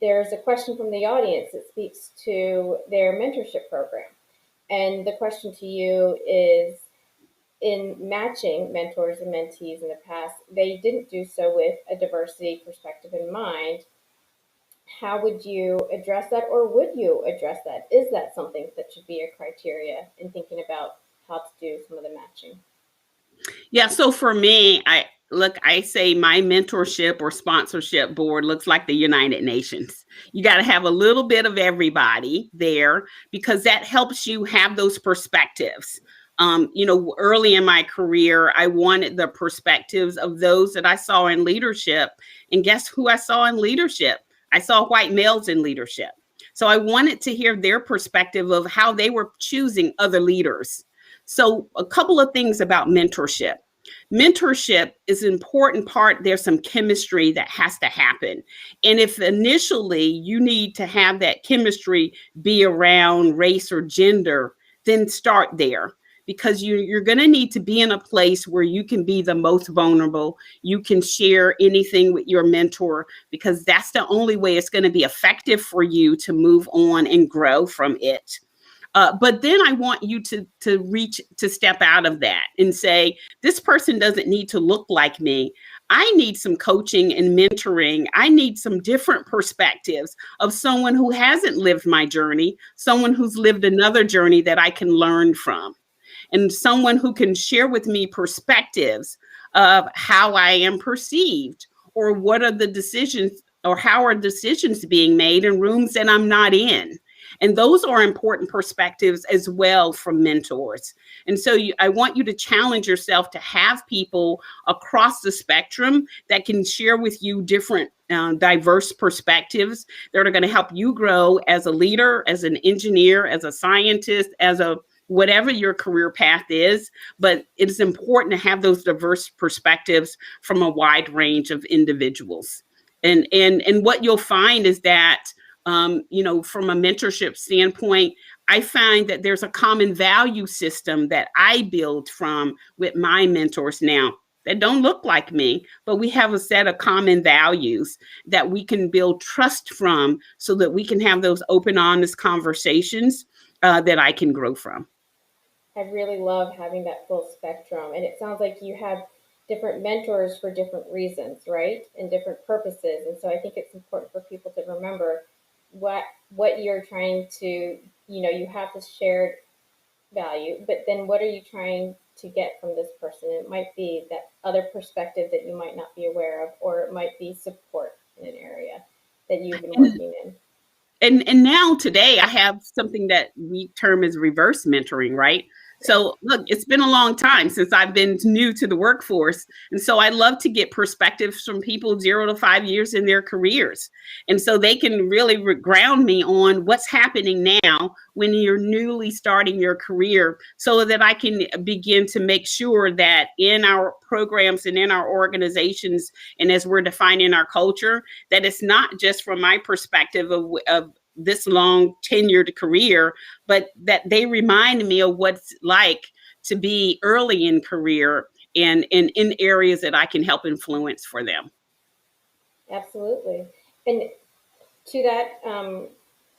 There's a question from the audience that speaks to their mentorship program. And the question to you is, in matching mentors and mentees in the past, they didn't do so with a diversity perspective in mind. How would you address that, or would you address that? Is that something that should be a criteria in thinking about how to do some of the matching? Yeah, so for me, I say my mentorship or sponsorship board looks like the United Nations. You got to have a little bit of everybody there, because that helps you have those perspectives. Early in my career, I wanted the perspectives of those that I saw in leadership. And guess who I saw in leadership? I saw white males in leadership. So I wanted to hear their perspective of how they were choosing other leaders. So a couple of things about mentorship. mentorship is an important part. There's some chemistry that has to happen. And if initially you need to have that chemistry be around race or gender, then start there, because you're going to need to be in a place where you can be the most vulnerable. You can share anything with your mentor, because that's the only way it's going to be effective for you to move on and grow from it. But then I want you to step out of that and say, this person doesn't need to look like me. I need some coaching and mentoring. I need some different perspectives of someone who hasn't lived my journey, someone who's lived another journey that I can learn from, and someone who can share with me perspectives of how I am perceived, or what are the decisions, or how are decisions being made in rooms that I'm not in. And those are important perspectives as well from mentors. And so I want you to challenge yourself to have people across the spectrum that can share with you different diverse perspectives that are going to help you grow as a leader, as an engineer, as a scientist, as a whatever your career path is. But it is important to have those diverse perspectives from a wide range of individuals. And what you'll find is that from a mentorship standpoint, I find that there's a common value system that I build from with my mentors now that don't look like me, but we have a set of common values that we can build trust from, so that we can have those open, honest conversations that I can grow from. I really love having that full spectrum. And it sounds like you have different mentors for different reasons, right? And different purposes. And so I think it's important for people to remember what you're trying to, you have this shared value, but then what are you trying to get from this person? It might be that other perspective that you might not be aware of, or it might be support in an area that you've been working in. And now today I have something that we term as reverse mentoring, right? So look, it's been a long time since I've been new to the workforce. And so I love to get perspectives from people 0 to 5 years in their careers. And so they can really ground me on what's happening now when you're newly starting your career, so that I can begin to make sure that in our programs and in our organizations, and as we're defining our culture, that it's not just from my perspective of this long tenured career, but that they remind me of what's like to be early in career and in areas that I can help influence for them. Absolutely. And to that,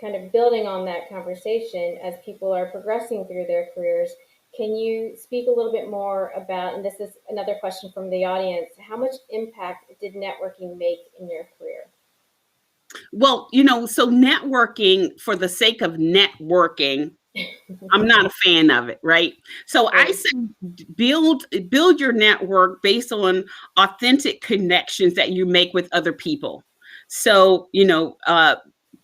kind of building on that conversation, as people are progressing through their careers, can you speak a little bit more about, and this is another question from the audience, how much impact did networking make in your career? Well, so networking for the sake of networking, I'm not a fan of it, right? So I say build your network based on authentic connections that you make with other people. So,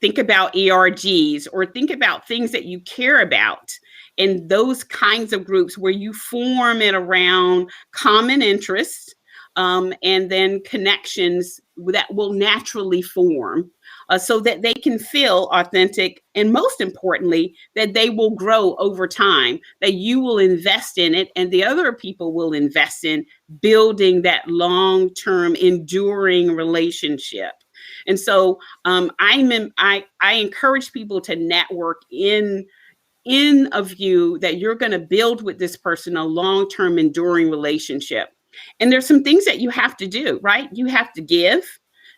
think about ERGs, or think about things that you care about, and those kinds of groups where you form it around common interests, and then connections that will naturally form, so that they can feel authentic, and most importantly, that they will grow over time, that you will invest in it and the other people will invest in building that long-term enduring relationship. And so I encourage people to network in a view that you're going to build with this person a long-term enduring relationship. And there's some things that you have to do, right? You have to give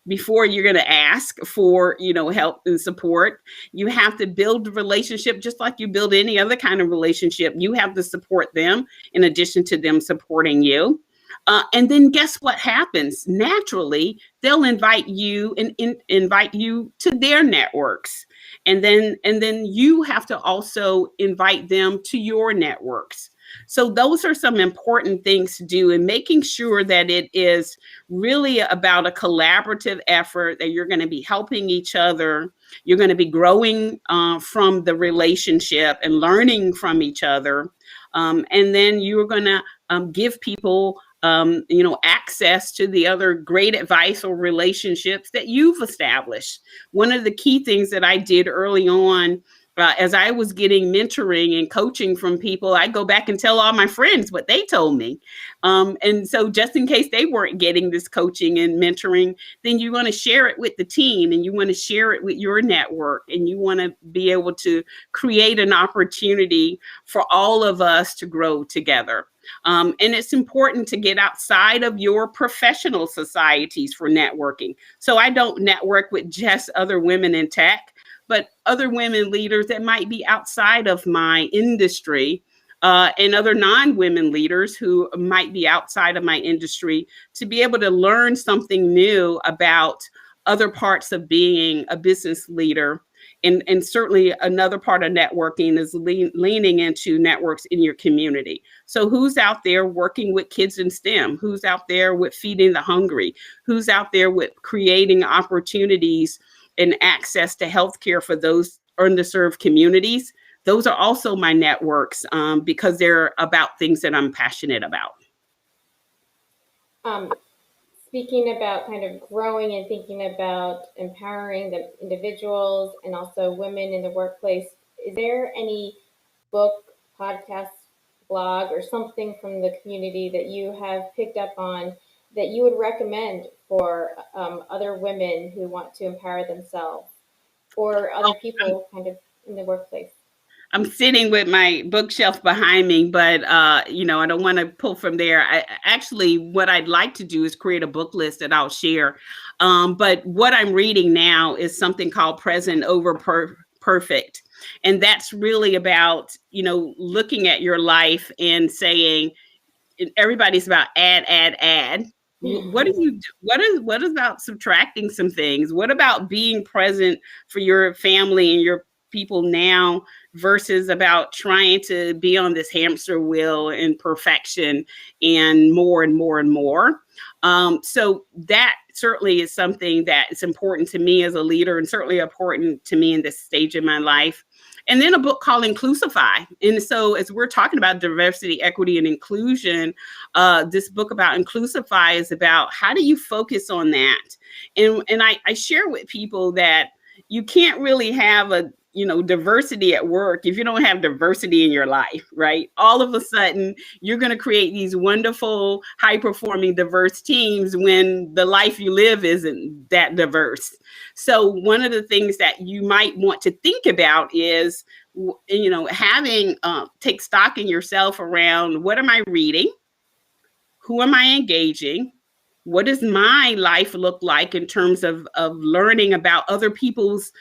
before you're going to ask for, help and support. You have to build a relationship just like you build any other kind of relationship. You have to support them in addition to them supporting you. And then guess what happens? Naturally, they'll invite you and invite you to their networks. And then you have to also invite them to your networks. So those are some important things to do, and making sure that it is really about a collaborative effort, that you're going to be helping each other. You're going to be growing from the relationship and learning from each other. And then you're going to give people access to the other great advice or relationships that you've established. One of the key things that I did early on as I was getting mentoring and coaching from people, I go back and tell all my friends what they told me. And so just in case they weren't getting this coaching and mentoring, then you want to share it with the team, and you want to share it with your network, and you want to be able to create an opportunity for all of us to grow together. And it's important to get outside of your professional societies for networking. So I don't network with just other women in tech, but other women leaders that might be outside of my industry, and other non-women leaders who might be outside of my industry, to be able to learn something new about other parts of being a business leader. And certainly another part of networking is leaning into networks in your community. So who's out there working with kids in STEM? Who's out there with feeding the hungry? Who's out there with creating opportunities and access to healthcare for those underserved communities? Those are also my networks, because they're about things that I'm passionate about. Speaking about kind of growing and thinking about empowering the individuals and also women in the workplace, is there any book, podcast, blog, or something from the community that you have picked up on that you would recommend for other women who want to empower themselves or other people kind of in the workplace? I'm sitting with my bookshelf behind me, but I don't want to pull from there. Actually, what I'd like to do is create a book list that I'll share. But what I'm reading now is something called Present Over Perfect. And that's really about, looking at your life and saying, everybody's about add. What do you do? What is about subtracting some things? What about being present for your family and your people now versus about trying to be on this hamster wheel and perfection and more and more and more? So that certainly is something that is important to me as a leader, and certainly important to me in this stage of my life. And then a book called Inclusify. And so as we're talking about diversity, equity, and inclusion, this book about Inclusify is about how do you focus on that? And I share with people that you can't really have a diversity at work if you don't have diversity in your life, right? All of a sudden, you're going to create these wonderful, high-performing, diverse teams when the life you live isn't that diverse. So one of the things that you might want to think about is, having take stock in yourself around, what am I reading? Who am I engaging? What does my life look like in terms of learning about other people's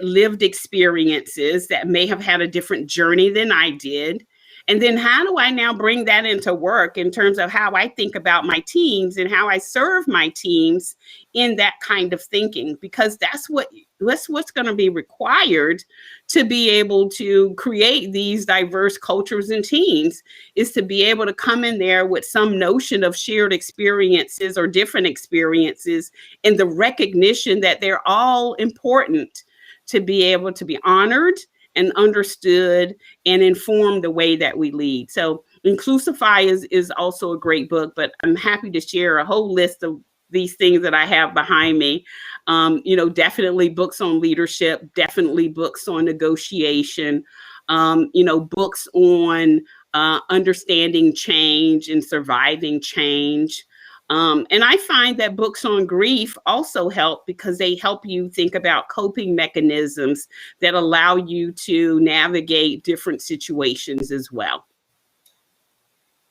lived experiences that may have had a different journey than I did? And then how do I now bring that into work in terms of how I think about my teams and how I serve my teams in that kind of thinking? Because that's what's going to be required to be able to create these diverse cultures and teams, is to be able to come in there with some notion of shared experiences or different experiences, and the recognition that they're all important to be able to be honored and understood and inform the way that we lead. So Inclusify is also a great book, but I'm happy to share a whole list of these things that I have behind me. Definitely books on leadership, definitely books on negotiation, books on understanding change and surviving change. And I find that books on grief also help, because they help you think about coping mechanisms that allow you to navigate different situations as well.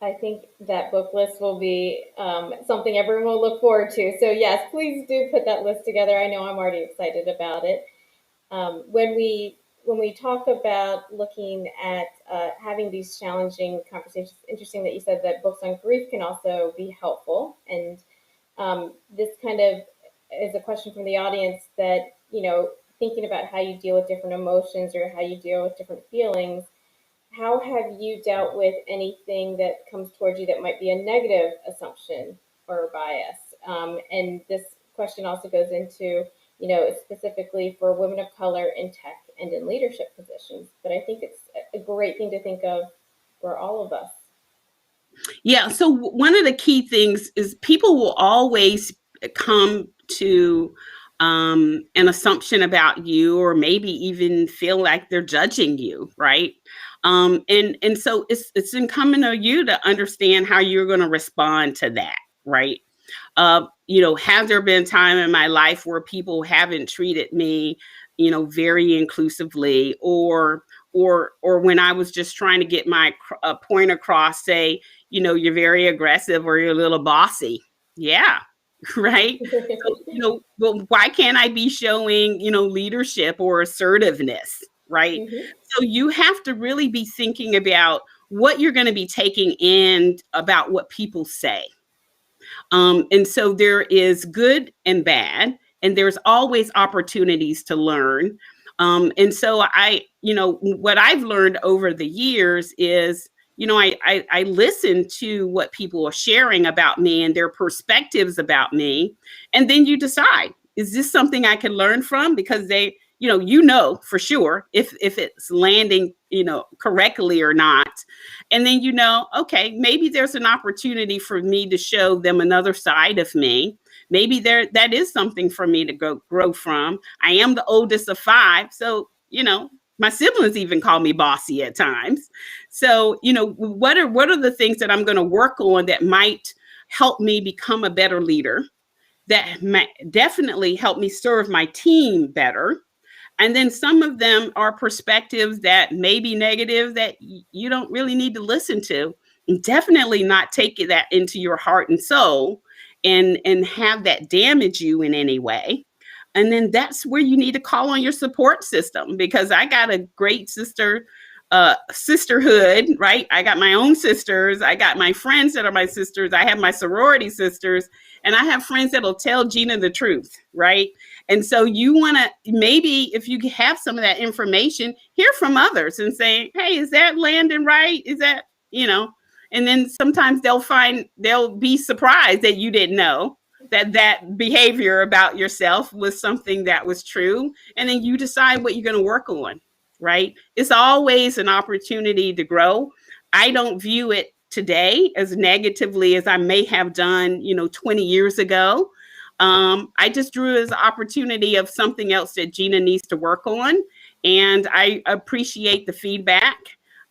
I think that book list will be something everyone will look forward to. So yes, please do put that list together. I know I'm already excited about it. When we talk about looking at having these challenging conversations, interesting that you said that books on grief can also be helpful. And this kind of is a question from the audience that, thinking about how you deal with different emotions or how you deal with different feelings, how have you dealt with anything that comes towards you that might be a negative assumption or bias? And this question also goes into, specifically for women of color in tech and in leadership positions. But I think it's a great thing to think of for all of us. Yeah. So one of the key things is people will always come to an assumption about you, or maybe even feel like they're judging you, right? And so it's incumbent on you to understand how you're going to respond to that, right? Have there been time in my life where people haven't treated me, very inclusively, or when I was just trying to get my point across, say, you're very aggressive or you're a little bossy. Yeah. Right. So, well, why can't I be showing, leadership or assertiveness? Right. Mm-hmm. So you have to really be thinking about what you're going to be taking in about what people say. And so there is good and bad, and there's always opportunities to learn. And so what I've learned over the years is, I listen to what people are sharing about me and their perspectives about me. And then you decide, is this something I can learn from? Because they, for sure if it's landing, correctly or not. And then, okay, maybe there's an opportunity for me to show them another side of me. Maybe that is something for me to grow from. I am the oldest of 5. So, my siblings even call me bossy at times. So, what are the things that I'm going to work on that might help me become a better leader, that might definitely help me serve my team better? And then some of them are perspectives that may be negative that you don't really need to listen to. And definitely not take that into your heart and soul and have that damage you in any way. And then that's where you need to call on your support system, because I got a great sisterhood, right? I got my own sisters. I got my friends that are my sisters. I have my sorority sisters, and I have friends that'll tell Gina the truth, right? And so you want to, maybe if you have some of that information, hear from others and say, hey, is that landing right? Is that, and then sometimes they'll be surprised that you didn't know that behavior about yourself was something that was true. And then you decide what you're going to work on, right? It's always an opportunity to grow. I don't view it today as negatively as I may have done, 20 years ago. I just drew it as an opportunity of something else that Gina needs to work on. And I appreciate the feedback.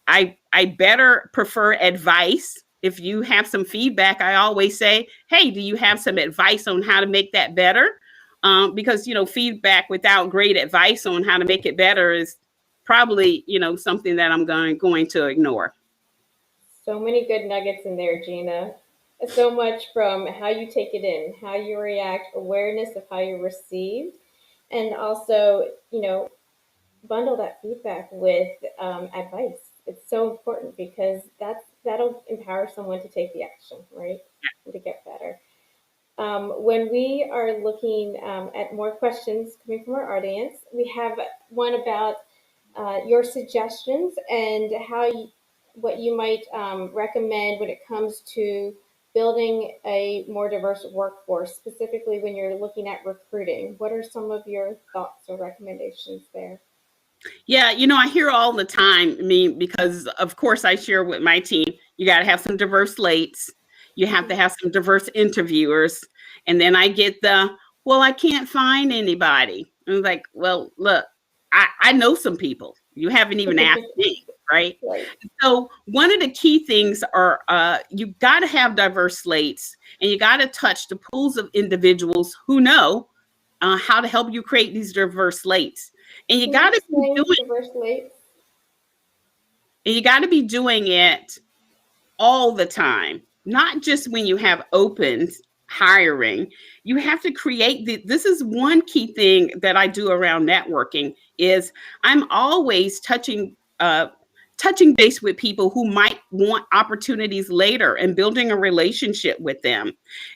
I better prefer advice. If you have some feedback, I always say, hey, do you have some advice on how to make that better? Because, feedback without great advice on how to make it better is probably, something that I'm going to ignore. So many good nuggets in there, Gina. So much from how you take it in, how you react, awareness of how you receive, and also, bundle that feedback with advice. It's so important because that'll empower someone to take the action, right? And to get better. When we are looking at more questions coming from our audience, we have one about your suggestions and what you might recommend when it comes to building a more diverse workforce, specifically when you're looking at recruiting. What are some of your thoughts or recommendations there? Yeah, I hear all the time, because of course I share with my team, you got to have some diverse slates. You have to have some diverse interviewers. And then I get well, I can't find anybody. And I'm like, well, look, I know some people. You haven't even asked me, right? Right. So one of the key things are you got to have diverse slates, and you got to touch the pools of individuals who know how to help you create these diverse slates. And you got to be doing diverse slates. And you got to be doing it all the time, not just when you have opens hiring. You have to create this is one key thing that I do around networking is I'm always touching base with people who might want opportunities later and building a relationship with them.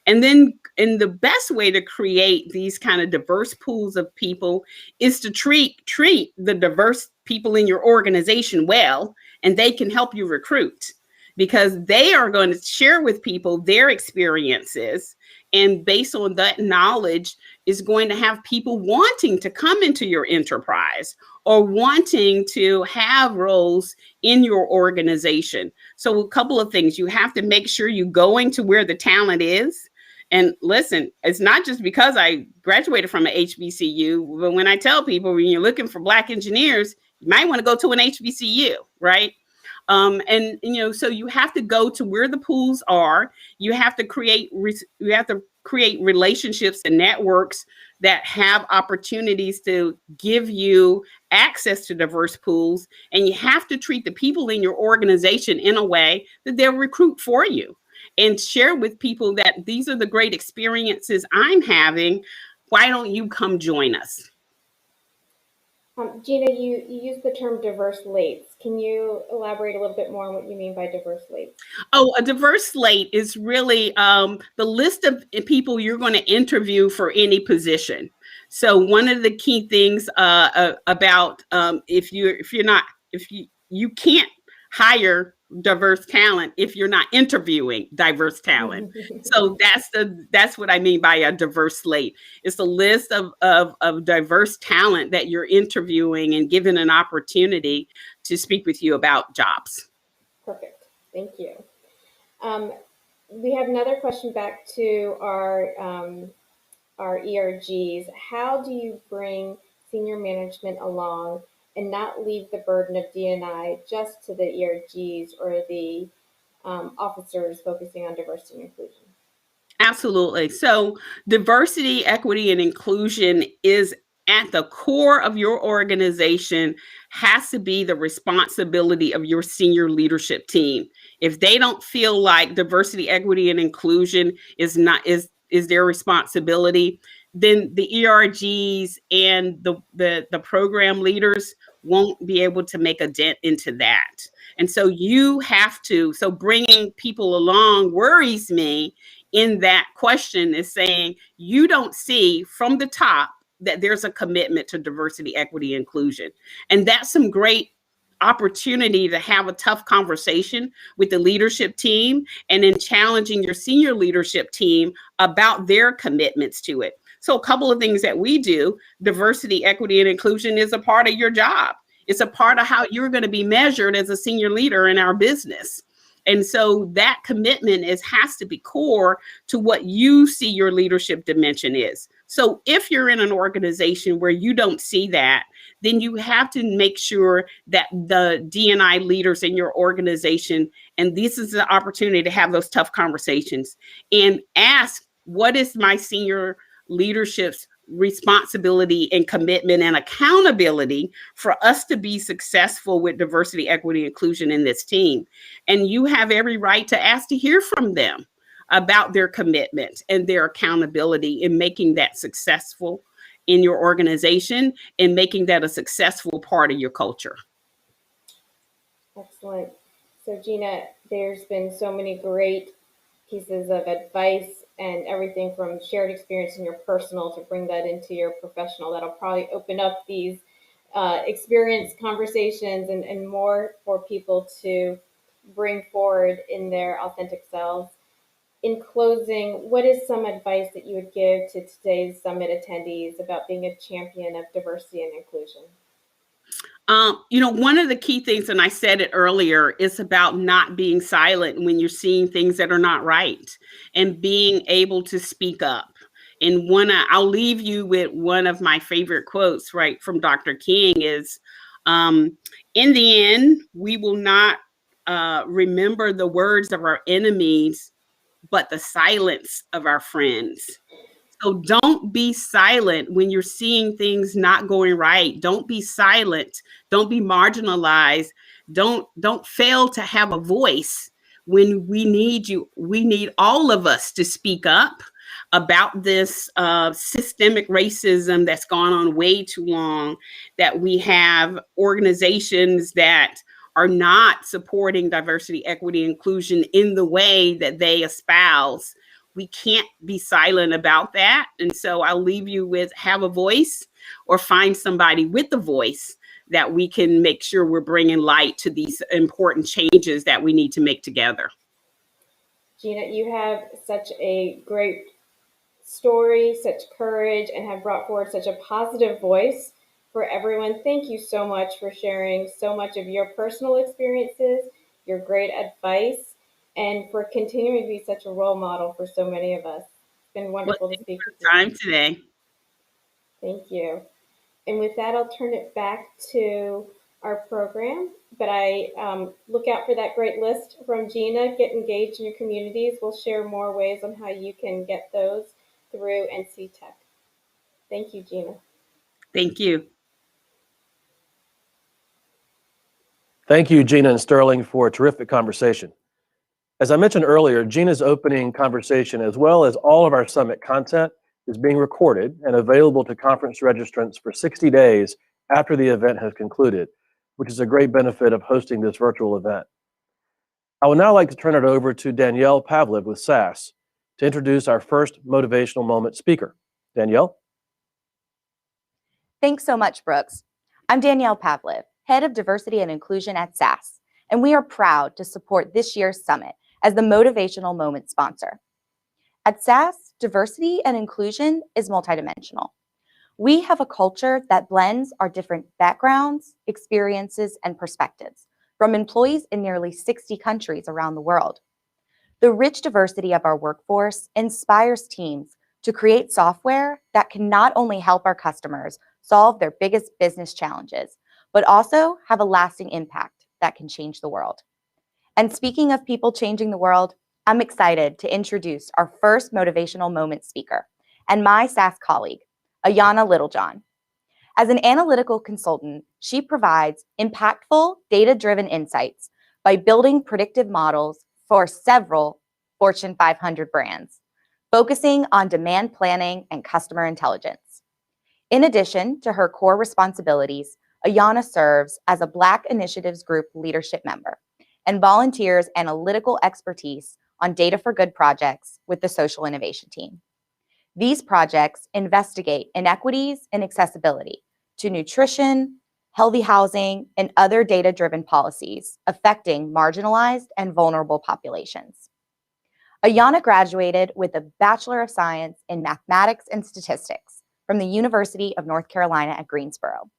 And then, the best way to create these kind of diverse pools of people is to treat the diverse people in your organization well, and they can help you recruit, because they are going to share with people their experiences. And based on that knowledge is going to have people wanting to come into your enterprise or wanting to have roles in your organization. So a couple of things. You have to make sure you're going to where the talent is. And listen, it's not just because I graduated from an HBCU, but when I tell people when you're looking for Black engineers, you might want to go to an HBCU, right? And so you have to go to where the pools are. You have to create relationships and networks that have opportunities to give you access to diverse pools. And you have to treat the people in your organization in a way that they'll recruit for you and share with people that these are the great experiences I'm having. Why don't you come join us? Gina, you used the term diverse slates. Can you elaborate a little bit more on what you mean by diverse slates? Oh, a diverse slate is really the list of people you're going to interview for any position. So one of the key things about if you can't hire diverse talent if you're not interviewing diverse talent. So that's what I mean by a diverse slate. It's a list of diverse talent that you're interviewing and given an opportunity to speak with you about jobs. Perfect. Thank you. We have another question back to our ERGs. How do you bring senior management along and not leave the burden of D&I just to the ERGs or the officers focusing on diversity and inclusion? Absolutely. So diversity, equity, and inclusion is at the core of your organization, has to be the responsibility of your senior leadership team. If they don't feel like diversity, equity, and inclusion is their responsibility, then the ERGs and the program leaders won't be able to make a dent into that. And so so bringing people along worries me in that question is saying you don't see from the top that there's a commitment to diversity, equity, inclusion. And that's some great opportunity to have a tough conversation with the leadership team and in challenging your senior leadership team about their commitments to it. So a couple of things that we do, diversity, equity, and inclusion is a part of your job. It's a part of how you're going to be measured as a senior leader in our business. And so that commitment has to be core to what you see your leadership dimension is. So if you're in an organization where you don't see that, then you have to make sure that the D&I leaders in your organization, and this is the opportunity to have those tough conversations and ask, what is my senior leadership's responsibility and commitment and accountability for us to be successful with diversity, equity, inclusion in this team? And you have every right to ask to hear from them about their commitment and their accountability in making that successful in your organization and making that a successful part of your culture. Excellent. So Gina, there's been so many great pieces of advice and everything from shared experience in your personal to bring that into your professional. That'll probably open up these experience conversations and more for people to bring forward in their authentic selves. In closing, what is some advice that you would give to today's summit attendees about being a champion of diversity and inclusion? One of the key things, and I said it earlier, is about not being silent when you're seeing things that are not right and being able to speak up. And I'll leave you with one of my favorite quotes, right, from Dr. King is, in the end, we will not remember the words of our enemies, but the silence of our friends. So don't be silent when you're seeing things not going right. Don't be silent. Don't be marginalized. Don't fail to have a voice when we need you. We need all of us to speak up about this systemic racism that's gone on way too long, that we have organizations that are not supporting diversity, equity, inclusion in the way that they espouse. We can't be silent about that. And so I'll leave you with have a voice or find somebody with a voice that we can make sure we're bringing light to these important changes that we need to make together. Gina, you have such a great story, such courage, and have brought forward such a positive voice for everyone. Thank you so much for sharing so much of your personal experiences, your great advice, and for continuing to be such a role model for so many of us. been wonderful to speak with you. Time today. Thank you. And with that, I'll turn it back to our program. But I look out for that great list from Gina. Get engaged in your communities. We'll share more ways on how you can get those through NC Tech. Thank you, Gina. Thank you. Thank you, Gina and Sterling, for a terrific conversation. As I mentioned earlier, Gina's opening conversation, as well as all of our summit content, is being recorded and available to conference registrants for 60 days after the event has concluded, which is a great benefit of hosting this virtual event. I would now like to turn it over to Danielle Pavlev with SAS to introduce our first motivational moment speaker. Danielle? Thanks so much, Brooks. I'm Danielle Pavlev, Head of Diversity and Inclusion at SAS, and we are proud to support this year's summit as the Motivational Moment sponsor. At SAS, diversity and inclusion is multidimensional. We have a culture that blends our different backgrounds, experiences, and perspectives from employees in nearly 60 countries around the world. The rich diversity of our workforce inspires teams to create software that can not only help our customers solve their biggest business challenges, but also have a lasting impact that can change the world. And speaking of people changing the world, I'm excited to introduce our first motivational moment speaker and my SAS colleague, Ayanna Littlejohn. As an analytical consultant, she provides impactful, data-driven insights by building predictive models for several Fortune 500 brands, focusing on demand planning and customer intelligence. In addition to her core responsibilities, Ayanna serves as a Black Initiatives Group leadership member and volunteers analytical expertise on Data for Good projects with the Social Innovation Team. These projects investigate inequities in accessibility to nutrition, healthy housing, and other data-driven policies affecting marginalized and vulnerable populations. Ayanna graduated with a Bachelor of Science in Mathematics and Statistics from the University of North Carolina at Greensboro.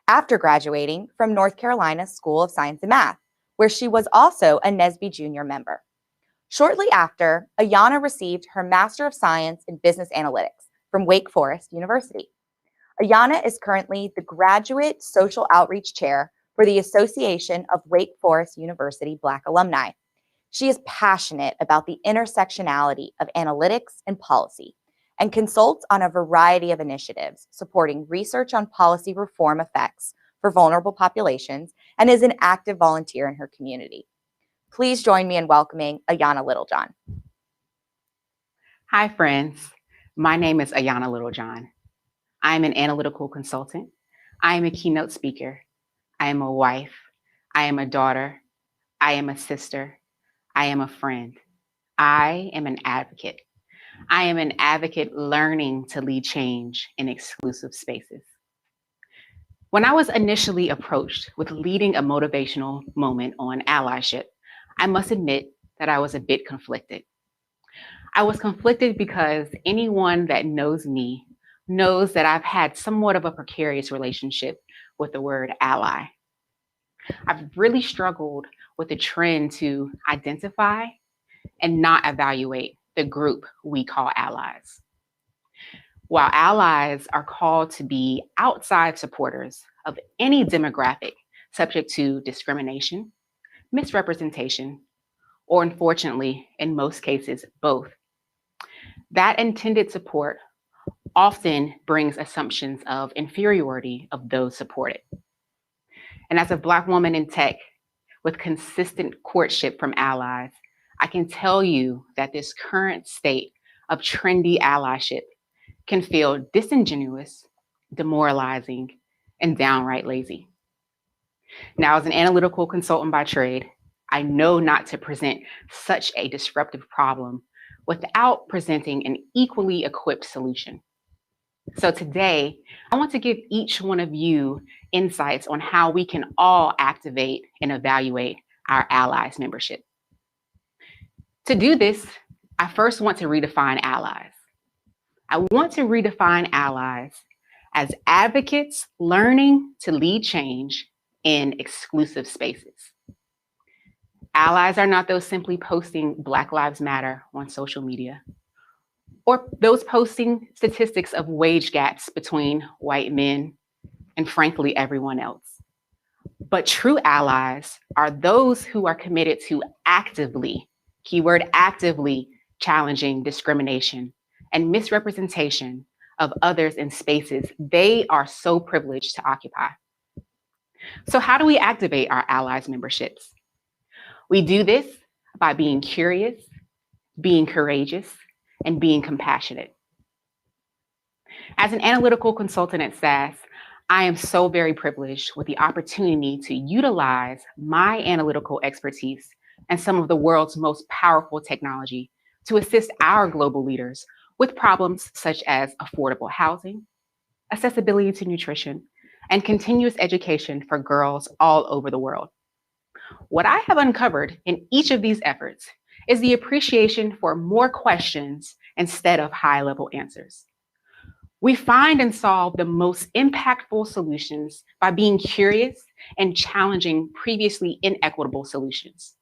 After graduating from North Carolina School of Science and Math, where she was also a NSBE Junior member. Shortly after, Ayanna received her Master of Science in Business Analytics from Wake Forest University. Ayanna is currently the Graduate Social Outreach Chair for the Association of Wake Forest University Black Alumni. She is passionate about the intersectionality of analytics and policy and consults on a variety of initiatives supporting research on policy reform effects for vulnerable populations and is an active volunteer in her community. Please join me in welcoming Ayanna Littlejohn. Hi, friends. My name is Ayanna Littlejohn. I am an analytical consultant. I am a keynote speaker. I am a wife. I am a daughter. I am a sister. I am a friend. I am an advocate. I am an advocate learning to lead change in exclusive spaces. When I was initially approached with leading a motivational moment on allyship, I must admit that I was a bit conflicted. I was conflicted because anyone that knows me knows that I've had somewhat of a precarious relationship with the word ally. I've really struggled with the trend to identify and not evaluate the group we call allies. While allies are called to be outside supporters of any demographic subject to discrimination, misrepresentation, or unfortunately, in most cases, both, that intended support often brings assumptions of inferiority of those supported. And as a Black woman in tech with consistent courtship from allies, I can tell you that this current state of trendy allyship can feel disingenuous, demoralizing, and downright lazy. Now, as an analytical consultant by trade, I know not to present such a disruptive problem without presenting an equally equipped solution. So today, I want to give each one of you insights on how we can all activate and evaluate our allies membership. To do this, I first want to redefine allies. I want to redefine allies as advocates learning to lead change in exclusive spaces. Allies are not those simply posting Black Lives Matter on social media or those posting statistics of wage gaps between white men and frankly, everyone else. But true allies are those who are committed to actively, keyword actively, challenging discrimination and misrepresentation of others in spaces they are so privileged to occupy. So how do we activate our allies' memberships? We do this by being curious, being courageous, and being compassionate. As an analytical consultant at SAS, I am so very privileged with the opportunity to utilize my analytical expertise and some of the world's most powerful technology to assist our global leaders with problems such as affordable housing, accessibility to nutrition, and continuous education for girls all over the world. What I have uncovered in each of these efforts is the appreciation for more questions instead of high-level answers. We find and solve the most impactful solutions by being curious and challenging previously inequitable solutions.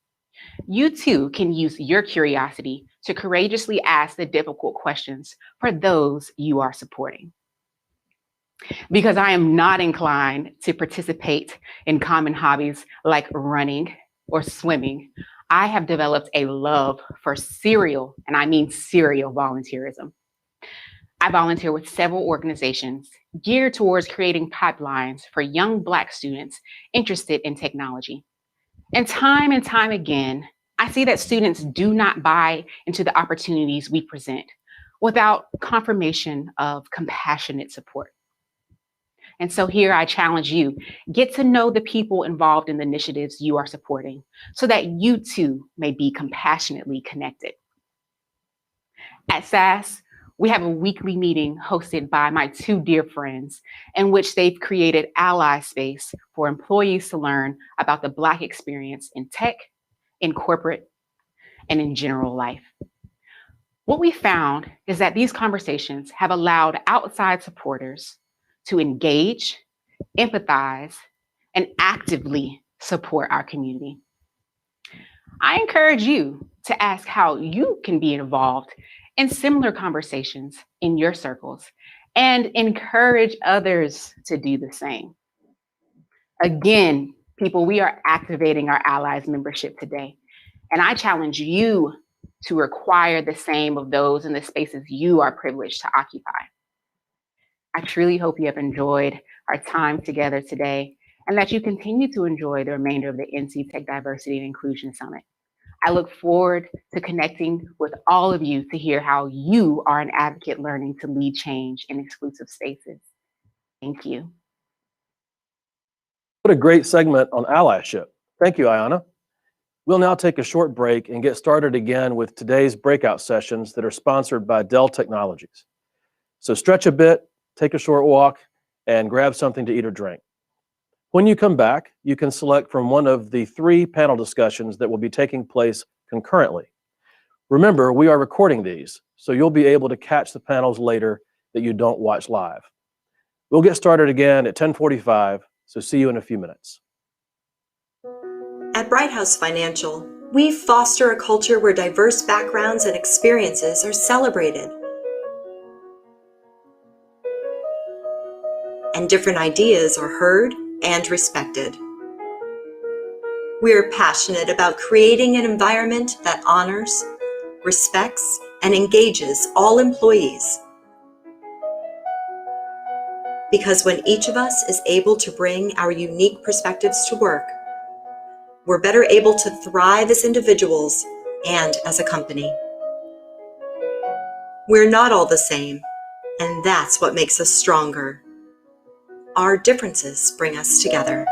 You too can use your curiosity to courageously ask the difficult questions for those you are supporting. Because I am not inclined to participate in common hobbies like running or swimming, I have developed a love for serial, and I mean serial volunteerism. I volunteer with several organizations geared towards creating pipelines for young Black students interested in technology. And time again, I see that students do not buy into the opportunities we present without confirmation of compassionate support. And so here I challenge you, get to know the people involved in the initiatives you are supporting so that you too may be compassionately connected. At SAS, we have a weekly meeting hosted by my two dear friends in which they've created ally space for employees to learn about the Black experience in tech, in corporate, and in general life. What we found is that these conversations have allowed outside supporters to engage, empathize, and actively support our community. I encourage you to ask how you can be involved in similar conversations in your circles and encourage others to do the same. Again, people, we are activating our allies membership today, and I challenge you to require the same of those in the spaces you are privileged to occupy. I truly hope you have enjoyed our time together today and that you continue to enjoy the remainder of the NC Tech Diversity and Inclusion Summit. I look forward to connecting with all of you to hear how you are an advocate learning to lead change in exclusive spaces. Thank you. What a great segment on allyship. Thank you, Ayanna. We'll now take a short break and get started again with today's breakout sessions that are sponsored by Dell Technologies. So stretch a bit, take a short walk, and grab something to eat or drink. When you come back, you can select from one of the 3 panel discussions that will be taking place concurrently. Remember, we are recording these, so you'll be able to catch the panels later that you don't watch live. We'll get started again at 10:45, so see you in a few minutes. At Bright House Financial, we foster a culture where diverse backgrounds and experiences are celebrated, and different ideas are heard and respected. We are passionate about creating an environment that honors, respects, and engages all employees. Because when each of us is able to bring our unique perspectives to work, we're better able to thrive as individuals and as a company. We're not all the same, and that's what makes us stronger. Our differences bring us together.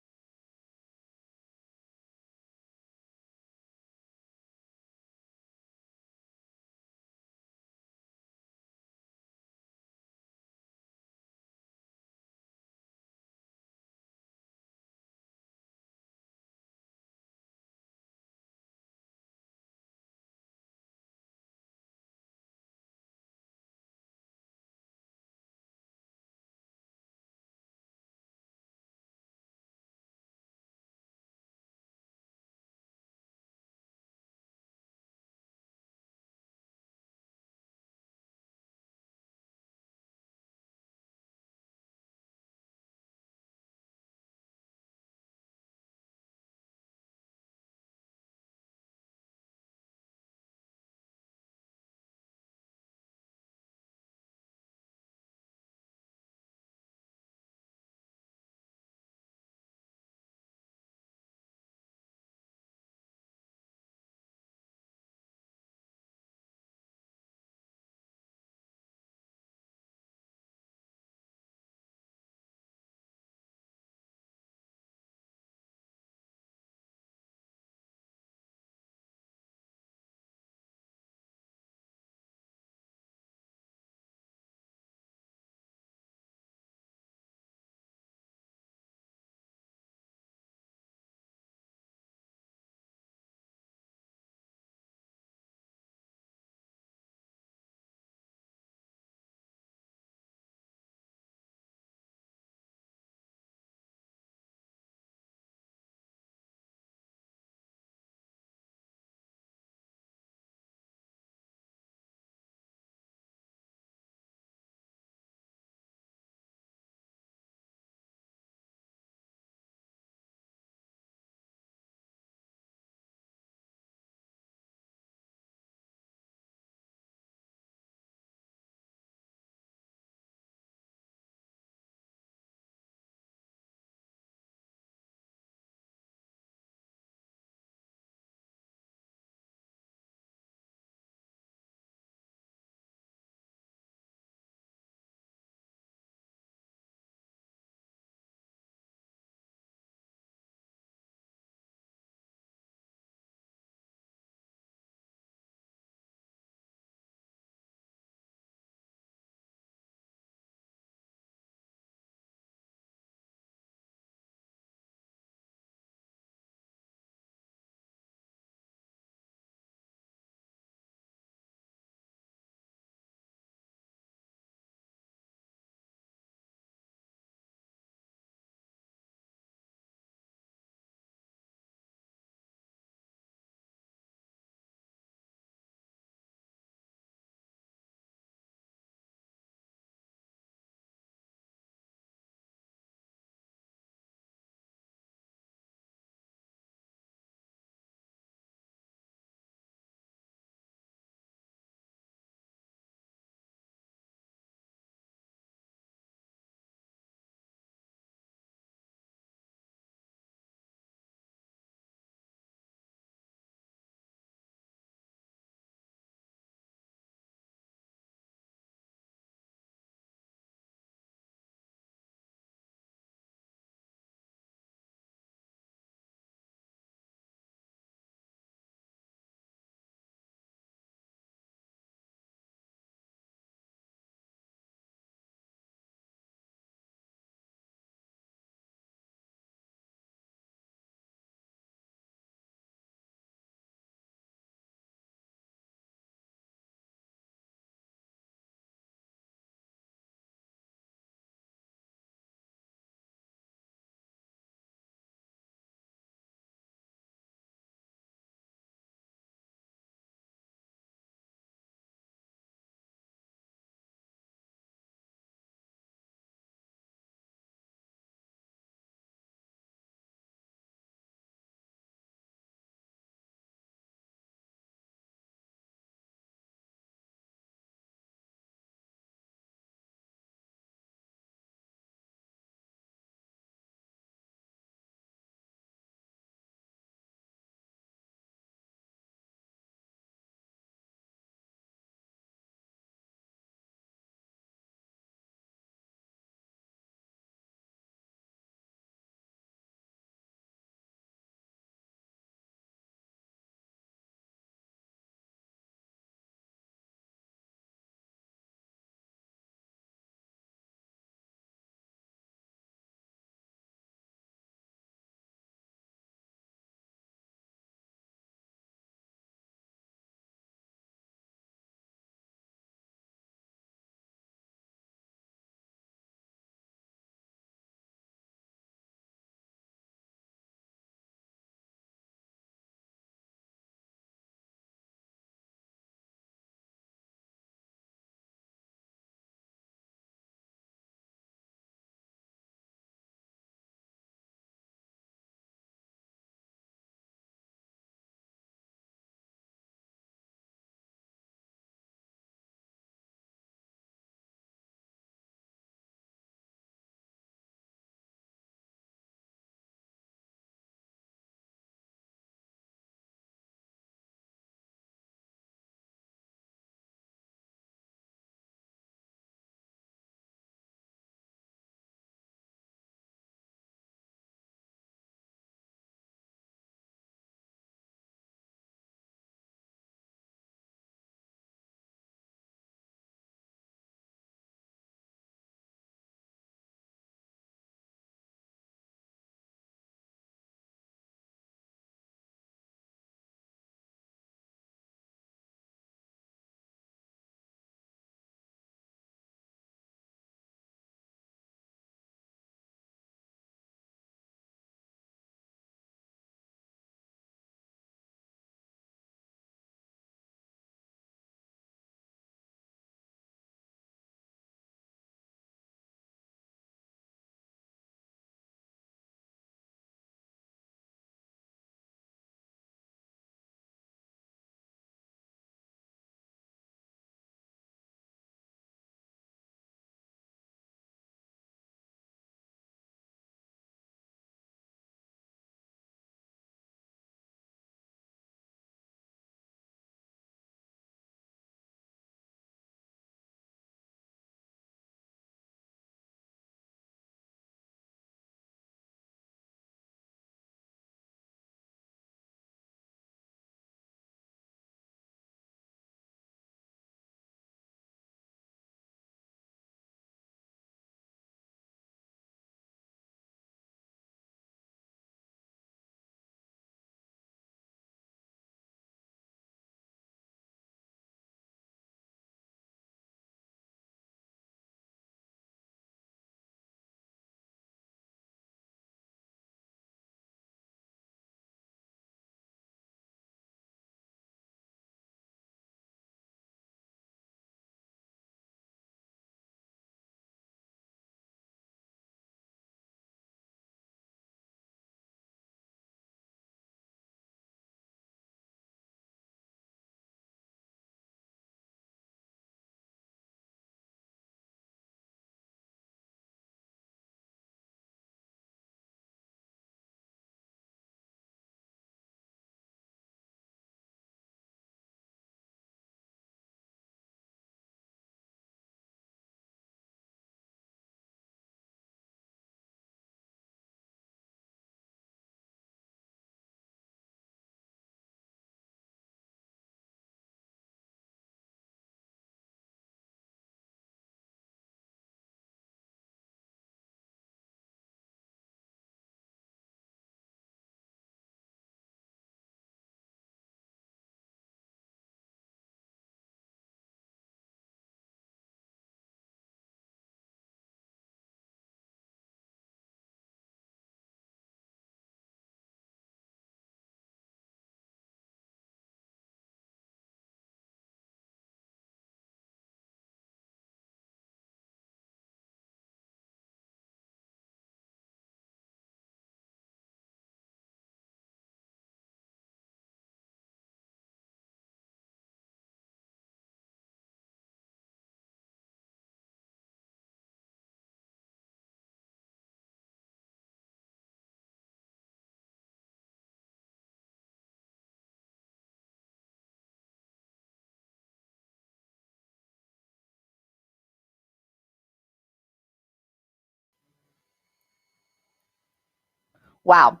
Wow.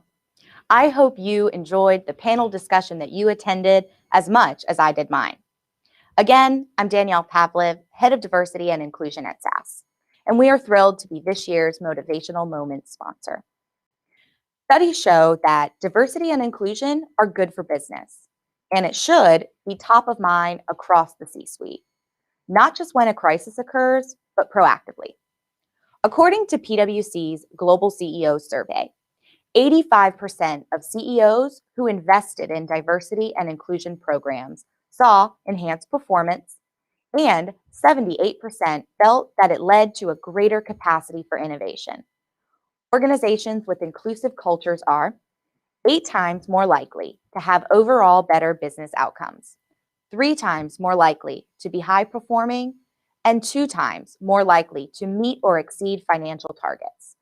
I hope you enjoyed the panel discussion that you attended as much as I did mine. Again, I'm Danielle Pavlev, Head of Diversity and Inclusion at SAS, and we are thrilled to be this year's Motivational Moments sponsor. Studies show that diversity and inclusion are good for business, and it should be top of mind across the C-suite, not just when a crisis occurs, but proactively. According to PwC's Global CEO Survey, 85% of CEOs who invested in diversity and inclusion programs saw enhanced performance, and 78% felt that it led to a greater capacity for innovation. Organizations with inclusive cultures are 8 times more likely to have overall better business outcomes, 3 times more likely to be high performing, and 2 times more likely to meet or exceed financial targets.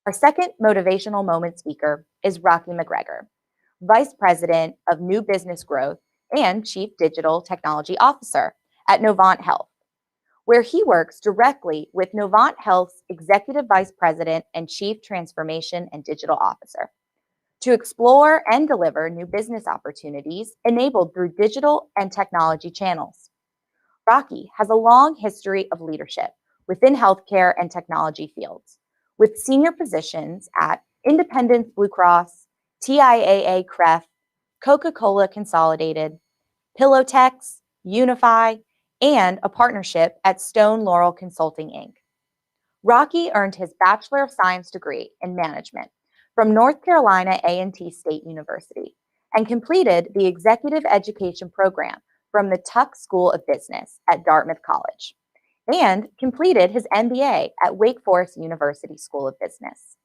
Our second motivational moment speaker is Rocky McGregor, Vice President of New Business Growth and Chief Digital Technology Officer at Novant Health, where he works directly with Novant Health's Executive Vice President and Chief Transformation and Digital Officer to explore and deliver new business opportunities enabled through digital and technology channels. Rocky has a long history of leadership within healthcare and technology fields, with senior positions at Independence Blue Cross, TIAA CREF, Coca-Cola Consolidated, Pillowtex, Unify, and a partnership at Stone Laurel Consulting, Inc. Rocky earned his Bachelor of Science degree in management from North Carolina A&T State University and completed the executive education program from the Tuck School of Business at Dartmouth College and completed his MBA at Wake Forest University School of Business.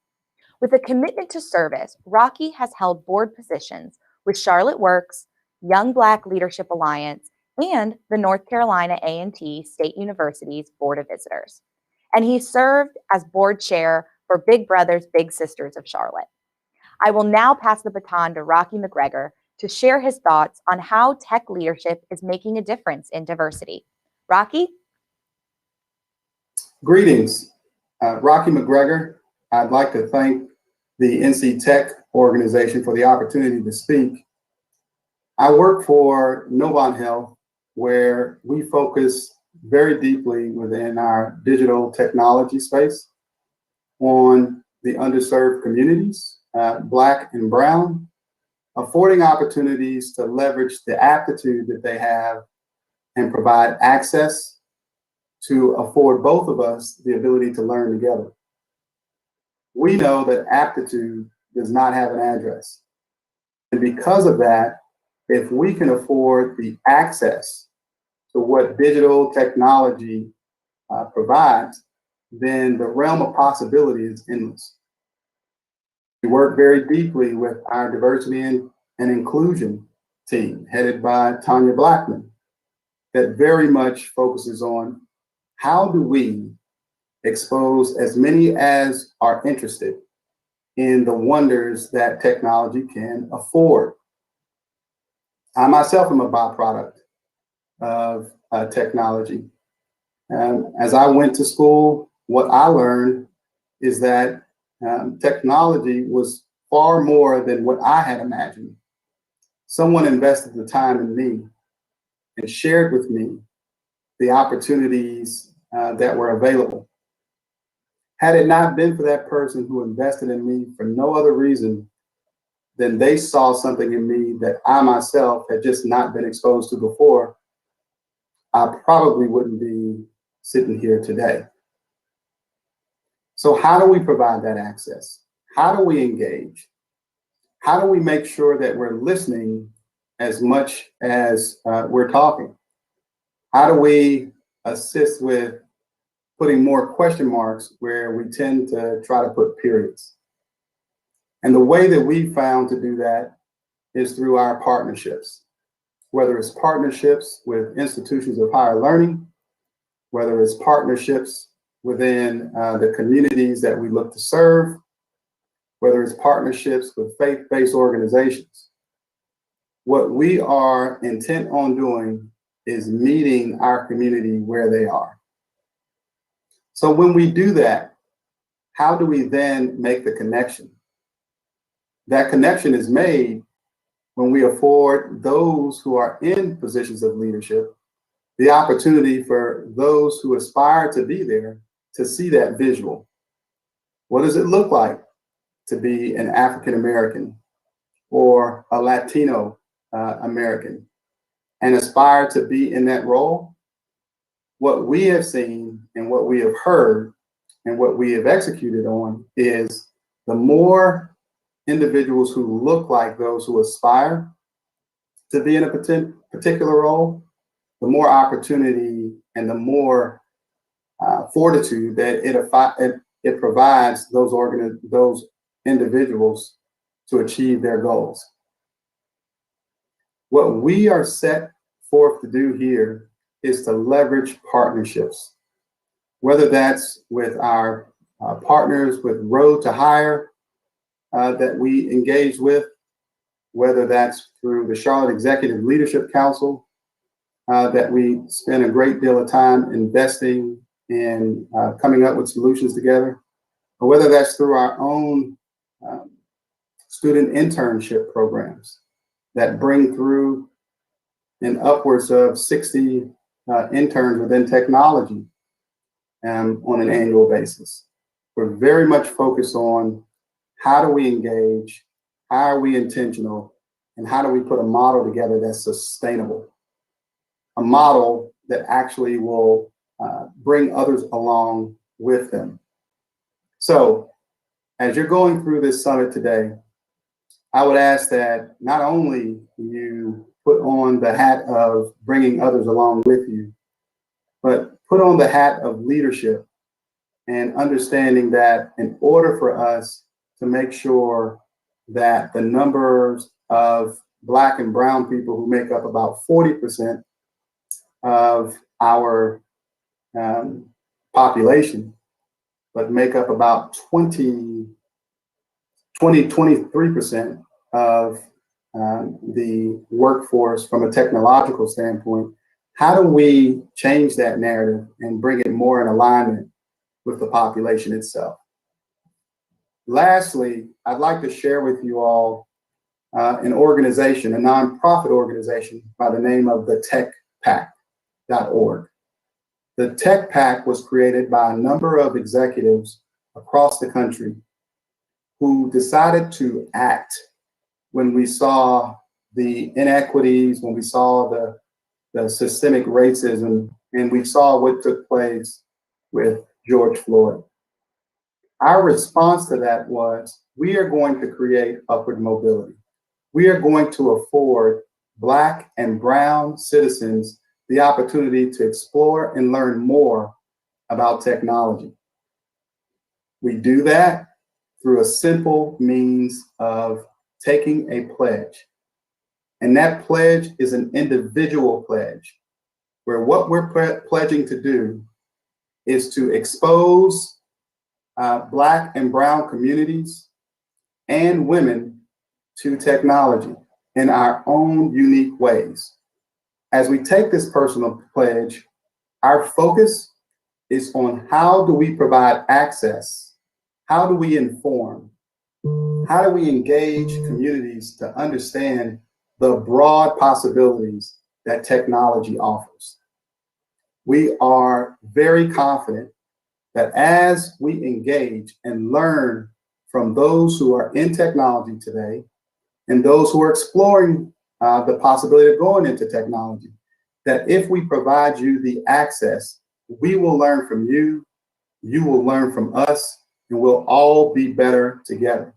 With a commitment to service, Rocky has held board positions with Charlotte Works, Young Black Leadership Alliance, and the North Carolina A&T State University's Board of Visitors. And he served as board chair for Big Brothers Big Sisters of Charlotte. I will now pass the baton to Rocky McGregor to share his thoughts on how tech leadership is making a difference in diversity. Rocky? Greetings, Rocky McGregor. I'd like to thank the NC Tech organization for the opportunity to speak. I work for Novant Health, where we focus very deeply within our digital technology space on the underserved communities, Black and Brown, affording opportunities to leverage the aptitude that they have and provide access to afford both of us the ability to learn together. We know that aptitude does not have an address. And because of that, if we can afford the access to what digital technology provides, then the realm of possibility is endless. We work very deeply with our diversity and inclusion team, headed by Tanya Blackman, that very much focuses on how do we expose as many as are interested in the wonders that technology can afford. I myself am a byproduct of technology. As I went to school, what I learned is that technology was far more than what I had imagined. Someone invested the time in me and shared with me the opportunities that were available. Had it not been for that person who invested in me for no other reason than they saw something in me that I myself had just not been exposed to before, I probably wouldn't be sitting here today. So how do we provide that access? How do we engage? How do we make sure that we're listening as much as we're talking? How do we assist with putting more question marks where we tend to try to put periods? And the way that we found to do that is through our partnerships, whether it's partnerships with institutions of higher learning, whether it's partnerships within the communities that we look to serve, whether it's partnerships with faith-based organizations. What we are intent on doing is meeting our community where they are. So when we do that, how do we then make the connection? That connection is made when we afford those who are in positions of leadership the opportunity for those who aspire to be there to see that visual. What does it look like to be an African American or a Latino American and aspire to be in that role? What we have seen and what we have heard and what we have executed on is the more individuals who look like those who aspire to be in a particular role, the more opportunity and the more fortitude that it provides those individuals to achieve their goals. What we are set forth to do here is to leverage partnerships, whether that's with our partners with Road to Hire that we engage with, whether that's through the Charlotte Executive Leadership Council that we spend a great deal of time investing in coming up with solutions together, or whether that's through our own student internship programs that bring through in upwards of 60 interns within technology on an annual basis. We're very much focused on how do we engage, how are we intentional, and how do we put a model together that's sustainable, a model that actually will bring others along with them. So as you're going through this summit today, I would ask that not only you put on the hat of bringing others along with you, but put on the hat of leadership and understanding that in order for us to make sure that the numbers of Black and brown people who make up about 40% of our population, but make up about 23% of the workforce from a technological standpoint, how do we change that narrative and bring it more in alignment with the population itself? Lastly, I'd like to share with you all an organization, a nonprofit organization by the name of the TechPact.org. The Tech Pact was created by a number of executives across the country who decided to act when we saw the inequities, when we saw the systemic racism, and we saw what took place with George Floyd. Our response to that was, we are going to create upward mobility. We are going to afford Black and brown citizens the opportunity to explore and learn more about technology. We do that through a simple means of taking a pledge. And that pledge is an individual pledge, where what we're pledging to do is to expose Black and brown communities and women to technology in our own unique ways. As we take this personal pledge, our focus is on how do we provide access, how do we inform, how do we engage communities to understand the broad possibilities that technology offers. We are very confident that as we engage and learn from those who are in technology today and those who are exploring the possibility of going into technology, that if we provide you the access, we will learn from you, you will learn from us, and we'll all be better together.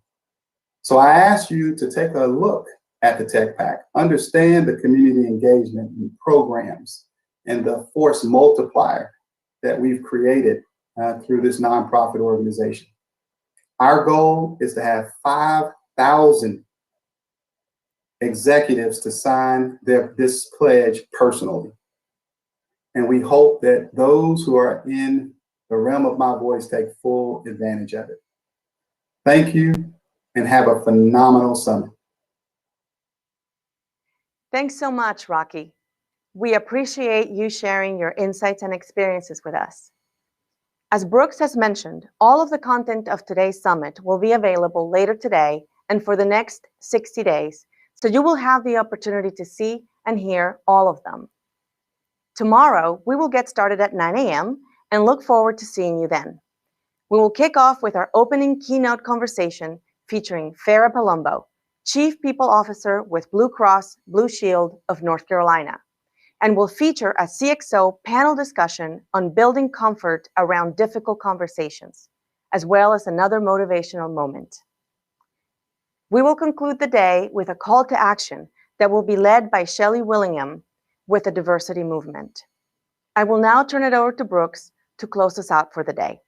So I ask you to take a look at the Tech Pact, understand the community engagement and programs and the force multiplier that we've created through this nonprofit organization. Our goal is to have 5,000 executives to sign this pledge personally. And we hope that those who are in the realm of my voice take full advantage of it. Thank you and have a phenomenal summit. Thanks so much, Rocky. We appreciate you sharing your insights and experiences with us. As Brooks has mentioned, all of the content of today's summit will be available later today and for the next 60 days, so you will have the opportunity to see and hear all of them. Tomorrow, we will get started at 9 a.m. and look forward to seeing you then. We will kick off with our opening keynote conversation featuring Farah Palumbo, Chief People Officer with Blue Cross Blue Shield of North Carolina, and will feature a CXO panel discussion on building comfort around difficult conversations, as well as another motivational moment. We will conclude the day with a call to action that will be led by Shelley Willingham with the diversity movement. I will now turn it over to Brooks to close us out for the day.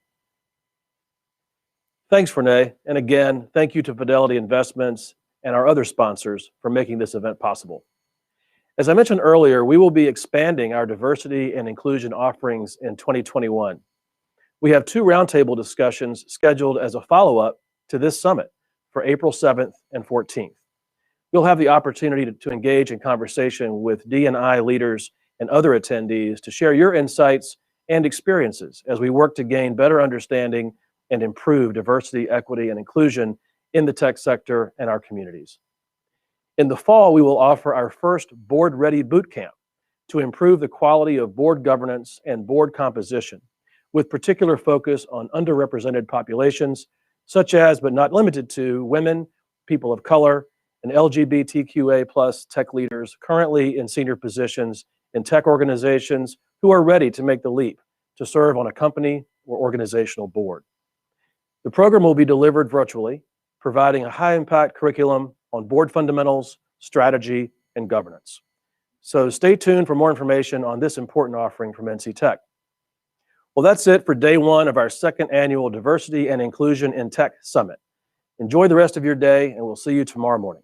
Thanks, Renee. And again, thank you to Fidelity Investments and our other sponsors for making this event possible. As I mentioned earlier, we will be expanding our diversity and inclusion offerings in 2021. We have 2 roundtable discussions scheduled as a follow-up to this summit for April 7th and 14th. You'll have the opportunity to engage in conversation with D&I leaders and other attendees to share your insights and experiences as we work to gain better understanding and improve diversity, equity, and inclusion in the tech sector and our communities. In the fall, we will offer our first Board Ready Bootcamp to improve the quality of board governance and board composition, with particular focus on underrepresented populations, such as, but not limited to, women, people of color, and LGBTQA+ tech leaders currently in senior positions in tech organizations who are ready to make the leap to serve on a company or organizational board. The program will be delivered virtually, providing a high-impact curriculum on board fundamentals, strategy, and governance. So stay tuned for more information on this important offering from NC Tech. Well, that's it for day 1 of our 2nd annual Diversity and Inclusion in Tech Summit. Enjoy the rest of your day, and we'll see you tomorrow morning.